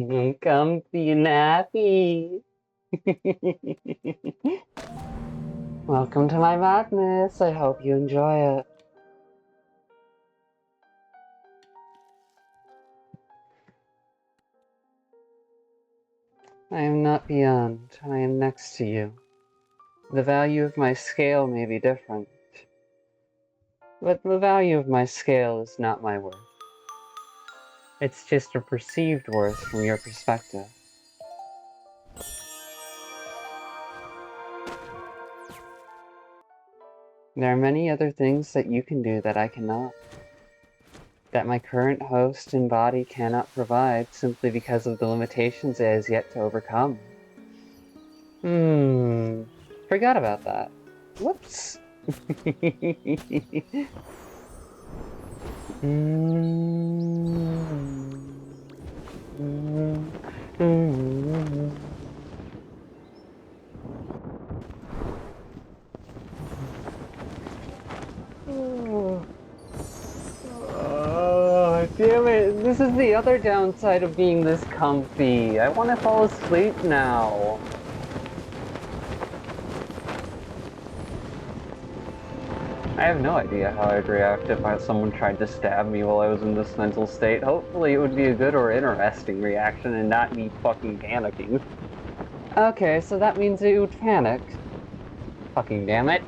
[SPEAKER 1] I'm comfy and happy. Welcome to my madness. I hope you enjoy it. I am not beyond. I am next to you. The value of my scale may be different, but the value of my scale is not my worth. It's just a perceived worth from your perspective. There are many other things that you can do that I cannot. That my current host and body cannot provide simply because of the limitations it has yet to overcome. Forgot about that. Whoops. Oh, damn it. This is the other downside of being this comfy. I want to fall asleep now. I have no idea how I'd react if someone tried to stab me while I was in this mental state. Hopefully it would be a good or interesting reaction and not me fucking panicking. Okay, so that means it would panic. Fucking damn it.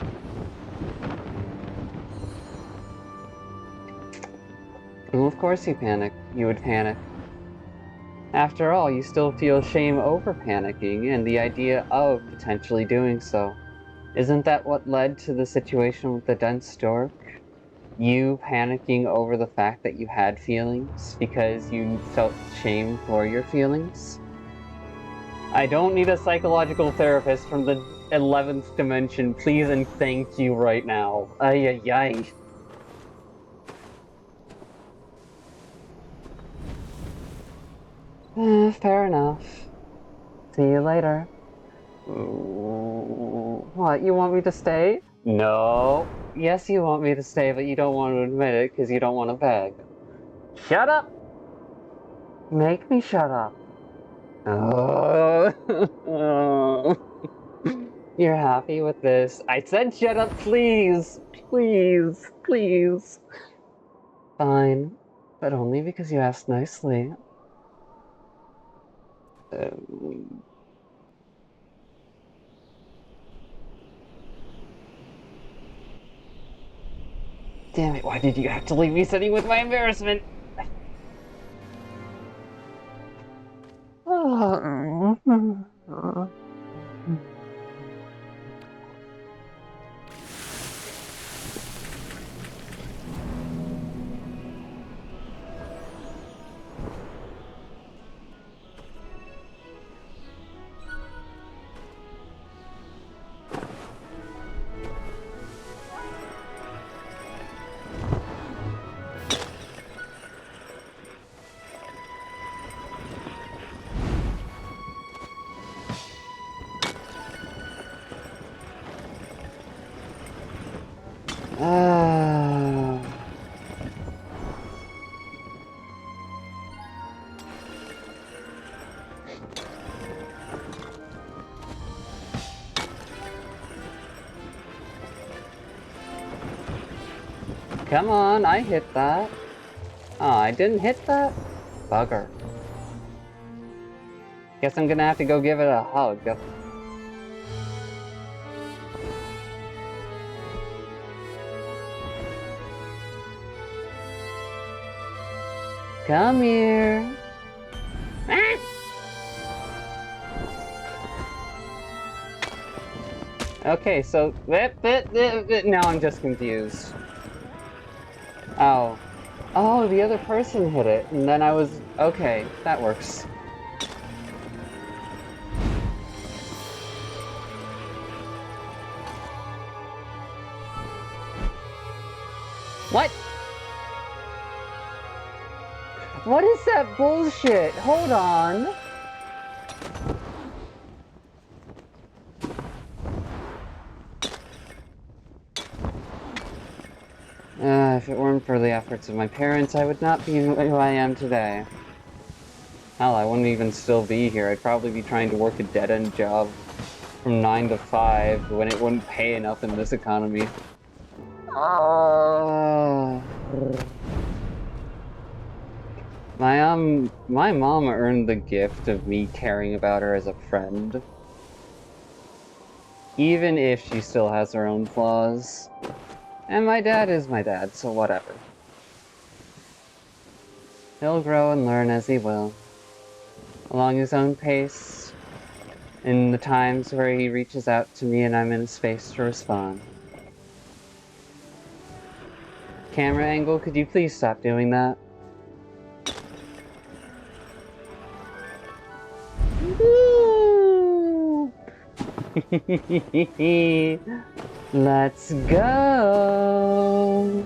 [SPEAKER 1] Well, of course you panic. You would panic. After all, you still feel shame over panicking and the idea of potentially doing so. Isn't that what led to the situation with the dense stork? You panicking over the fact that you had feelings because you felt shame for your feelings? I don't need a psychological therapist from the 11th dimension, please and thank you right now. Ay ay ay. Fair enough. See you later. What, you want me to stay? No. Yes, you want me to stay, but you don't want to admit it because you don't want to beg. Shut up! Make me shut up. Oh. You're happy with this? I said shut up, please! Please, please. Fine, but only because you asked nicely. Damn it, why did you have to leave me sitting with my embarrassment? Come on, I hit that. Oh, I didn't hit that? Bugger. Guess I'm gonna have to go give it a hug. Come here. Okay, so now I'm just confused. Oh. Oh, the other person hit it, and then I was... Okay, that works. What? What is that bullshit? Hold on. If it weren't for the efforts of my parents, I would not be who I am today. Hell, I wouldn't even still be here. I'd probably be trying to work a dead-end job from 9 to 5 when it wouldn't pay enough in this economy. My mom earned the gift of me caring about her as a friend. Even if she still has her own flaws. And my dad is my dad, so whatever. He'll grow and learn as he will. Along his own pace. In the times where he reaches out to me and I'm in a space to respond. Camera angle, could you please stop doing that? Let's go!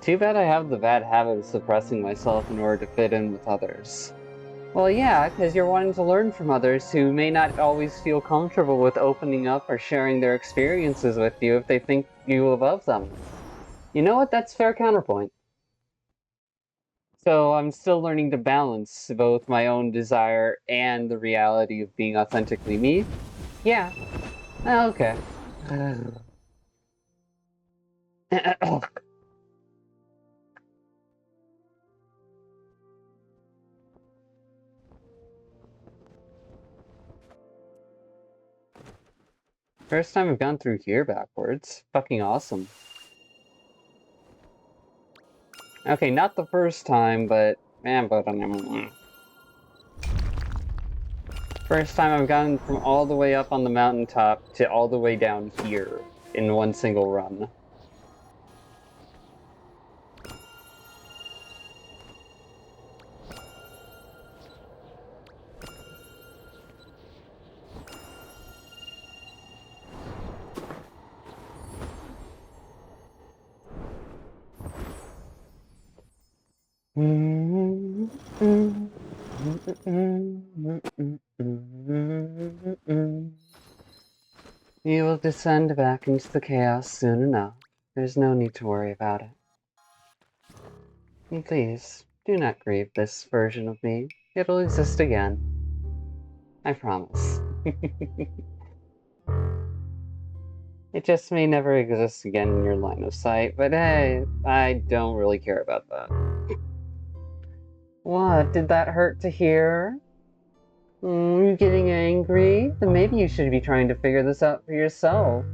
[SPEAKER 1] Too bad I have the bad habit of suppressing myself in order to fit in with others. Well, yeah, because you're wanting to learn from others who may not always feel comfortable with opening up or sharing their experiences with you if they think you above them. You know what? That's fair counterpoint. So I'm still learning to balance both my own desire and the reality of being authentically me? Yeah. Okay. First time I've gone through here backwards. Fucking awesome. Okay, not the first time, but... First time I've gotten from all the way up on the mountaintop to all the way down here in one single run. You will descend back into the chaos soon enough. There's no need to worry about it. And please, do not grieve this version of me. It'll exist again. I promise. It just may never exist again in your line of sight, but hey, I don't really care about that. What? Did that hurt to hear? You getting angry? Then maybe you should be trying to figure this out for yourself.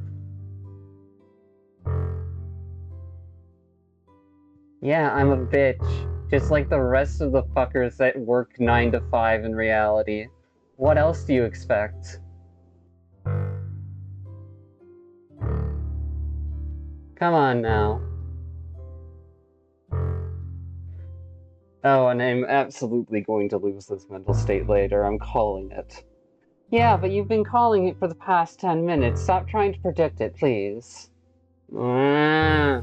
[SPEAKER 1] Yeah, I'm a bitch. Just like the rest of the fuckers that work 9 to 5 in reality. What else do you expect? Come on now. Oh, and I'm absolutely going to lose this mental state later. I'm calling it. Yeah, but you've been calling it for the past 10 minutes. Stop trying to predict it, please. Ah.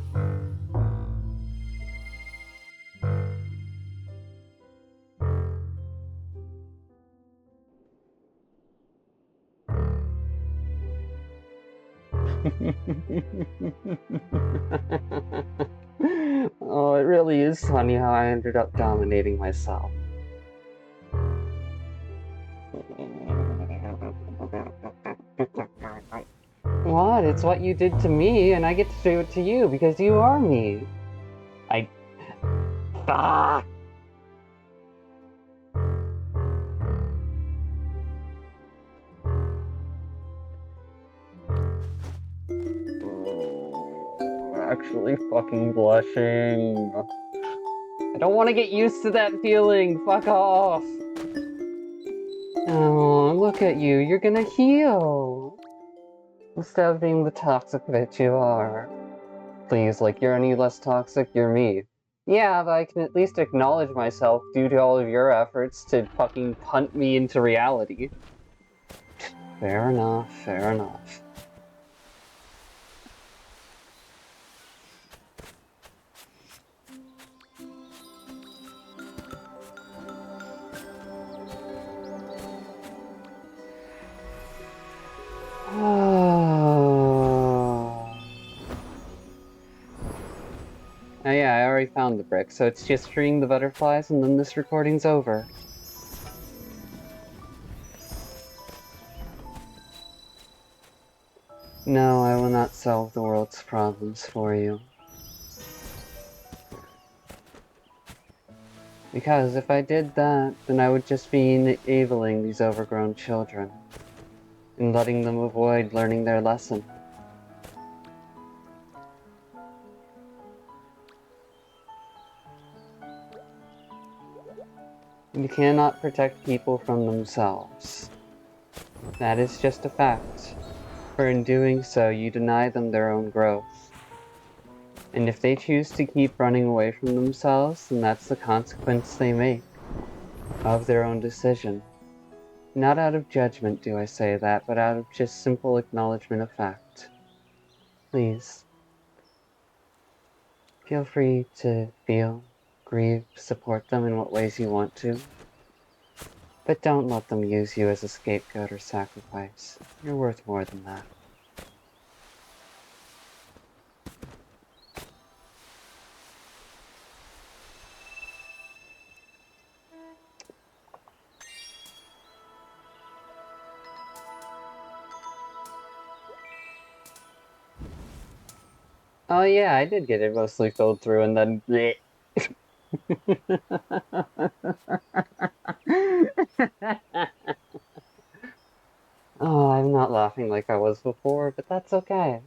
[SPEAKER 1] Oh, it really is funny how I ended up dominating myself. What? It's what you did to me, and I get to do it to you because you are me. I. Ah! Actually fucking blushing. I don't want to get used to that feeling. Fuck off. Oh, look at you. You're gonna heal. Instead of being the toxic bitch you are. Please, like, you're any less toxic, you're me. Yeah, but I can at least acknowledge myself due to all of your efforts to fucking punt me into reality. Fair enough, fair enough. Oh yeah, I already found the brick, so it's just freeing the butterflies and then this recording's over. No, I will not solve the world's problems for you. Because if I did that, then I would just be enabling these overgrown children. And letting them avoid learning their lesson. You cannot protect people from themselves. That is just a fact. For in doing so, you deny them their own growth. And if they choose to keep running away from themselves, then that's the consequence they make of their own decision. Not out of judgment do I say that, but out of just simple acknowledgement of fact. Please. Feel free to feel, grieve, support them in what ways you want to. But don't let them use you as a scapegoat or sacrifice. You're worth more than that. Oh yeah, I did get it mostly filled through and then bleh. Oh, I'm not laughing like I was before, but that's okay.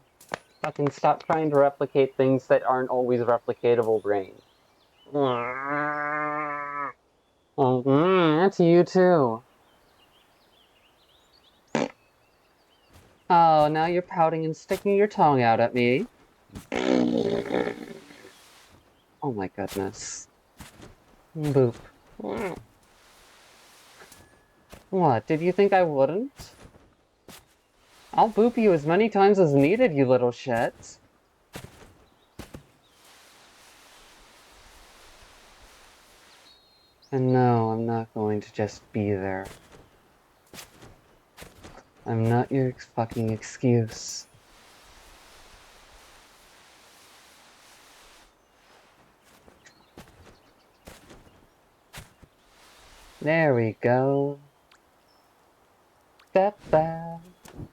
[SPEAKER 1] Fucking stop trying to replicate things that aren't always replicatable, brain. Oh, that's you too. Oh, now you're pouting and sticking your tongue out at me. Oh my goodness. Boop. What, did you think I wouldn't? I'll boop you as many times as needed, you little shit. And no, I'm not going to just be there. I'm not your fucking excuse. There we go. Da da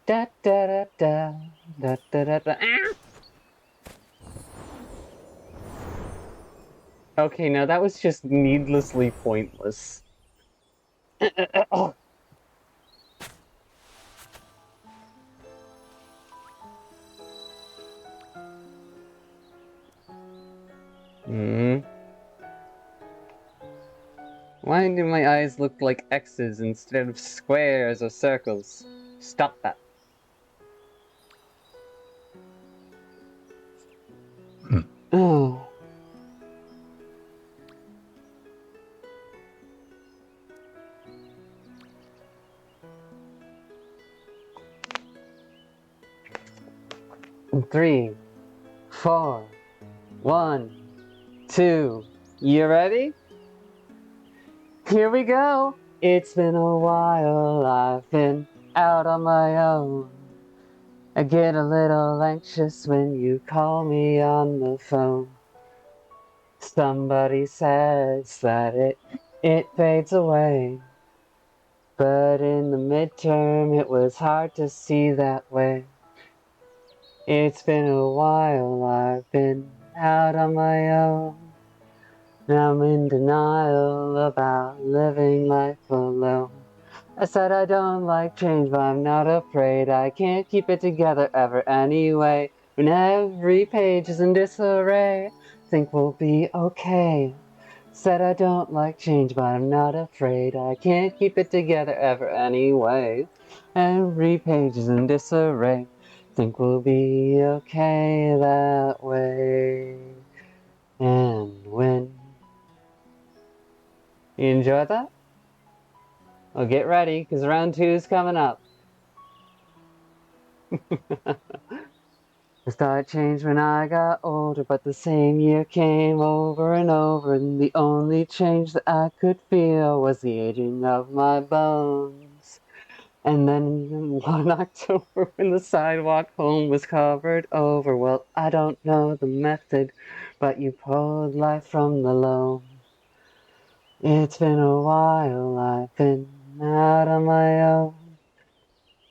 [SPEAKER 1] da da da da da da da da. Ah! Okay, now that was just needlessly pointless. Oh. Hmm? Why do my eyes look like X's instead of squares or circles? Stop that. Oh. Three, 4, 1, 2. You ready? Here we go. It's been a while, I've been out on my own. I get a little anxious when you call me on the phone. Somebody says that it fades away. But in the midterm it was hard to see that way. It's been a while, I've been out on my own. I'm in denial about living life alone. I said I don't like change, but I'm not afraid. I can't keep it together ever anyway. When every page is in disarray, think we'll be okay. Said I don't like change, but I'm not afraid. I can't keep it together ever anyway. Every page is in disarray. Think we'll be okay that way. And when you enjoyed that? Well, get ready, because round 2 is coming up. The start changed when I got older, but the same year came over and over, and the only change that I could feel was the aging of my bones. And then one October when the sidewalk home was covered over, well, I don't know the method, but you pulled life from the loam. It's been a while, I've been out on my own.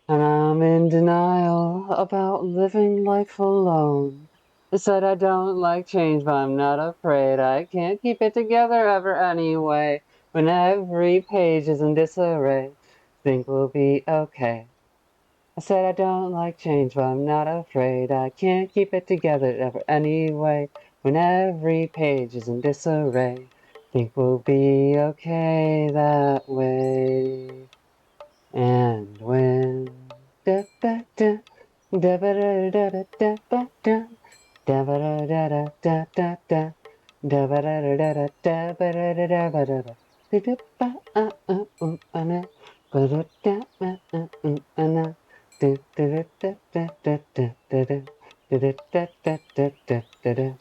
[SPEAKER 1] And I'm in denial about living life alone. I said I don't like change, but I'm not afraid. I can't keep it together ever anyway. When every page is in disarray, think we'll be okay. I said I don't like change, but I'm not afraid. I can't keep it together ever anyway. When every page is in disarray, think we'll be okay that way. And when da ba da da ba da da da da ba da da ba da da da da da da da ba da da da da da ba da da da ba da da da da ba ana ba da da ana da da da da da da da da da da da da da da da.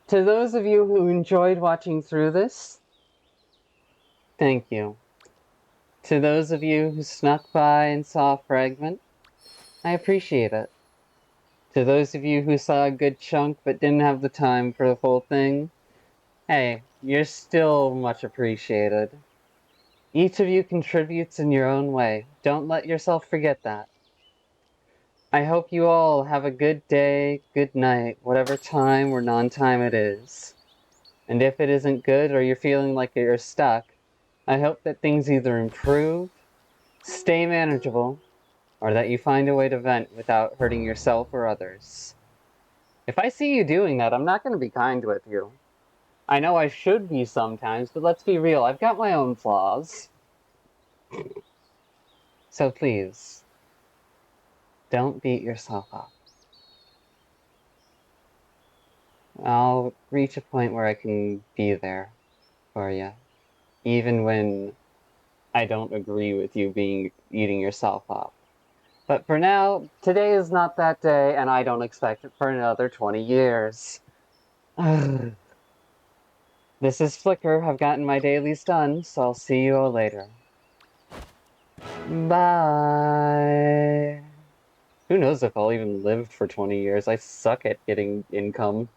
[SPEAKER 1] To those of you who enjoyed watching through this, thank you. To those of you who snuck by and saw a fragment, I appreciate it. To those of you who saw a good chunk but didn't have the time for the whole thing, hey, you're still much appreciated. Each of you contributes in your own way. Don't let yourself forget that. I hope you all have a good day, good night, whatever time or non-time it is. And if it isn't good or you're feeling like you're stuck, I hope that things either improve, stay manageable, or that you find a way to vent without hurting yourself or others. If I see you doing that, I'm not going to be kind with you. I know I should be sometimes, but let's be real, I've got my own flaws. So please, don't beat yourself up. I'll reach a point where I can be there for you, even when I don't agree with you eating yourself up. But for now, today is not that day, and I don't expect it for another 20 years. This is Flicker. I've gotten my dailies done, so I'll see you all later. Bye. Who knows if I'll even live for 20 years? I suck at getting income.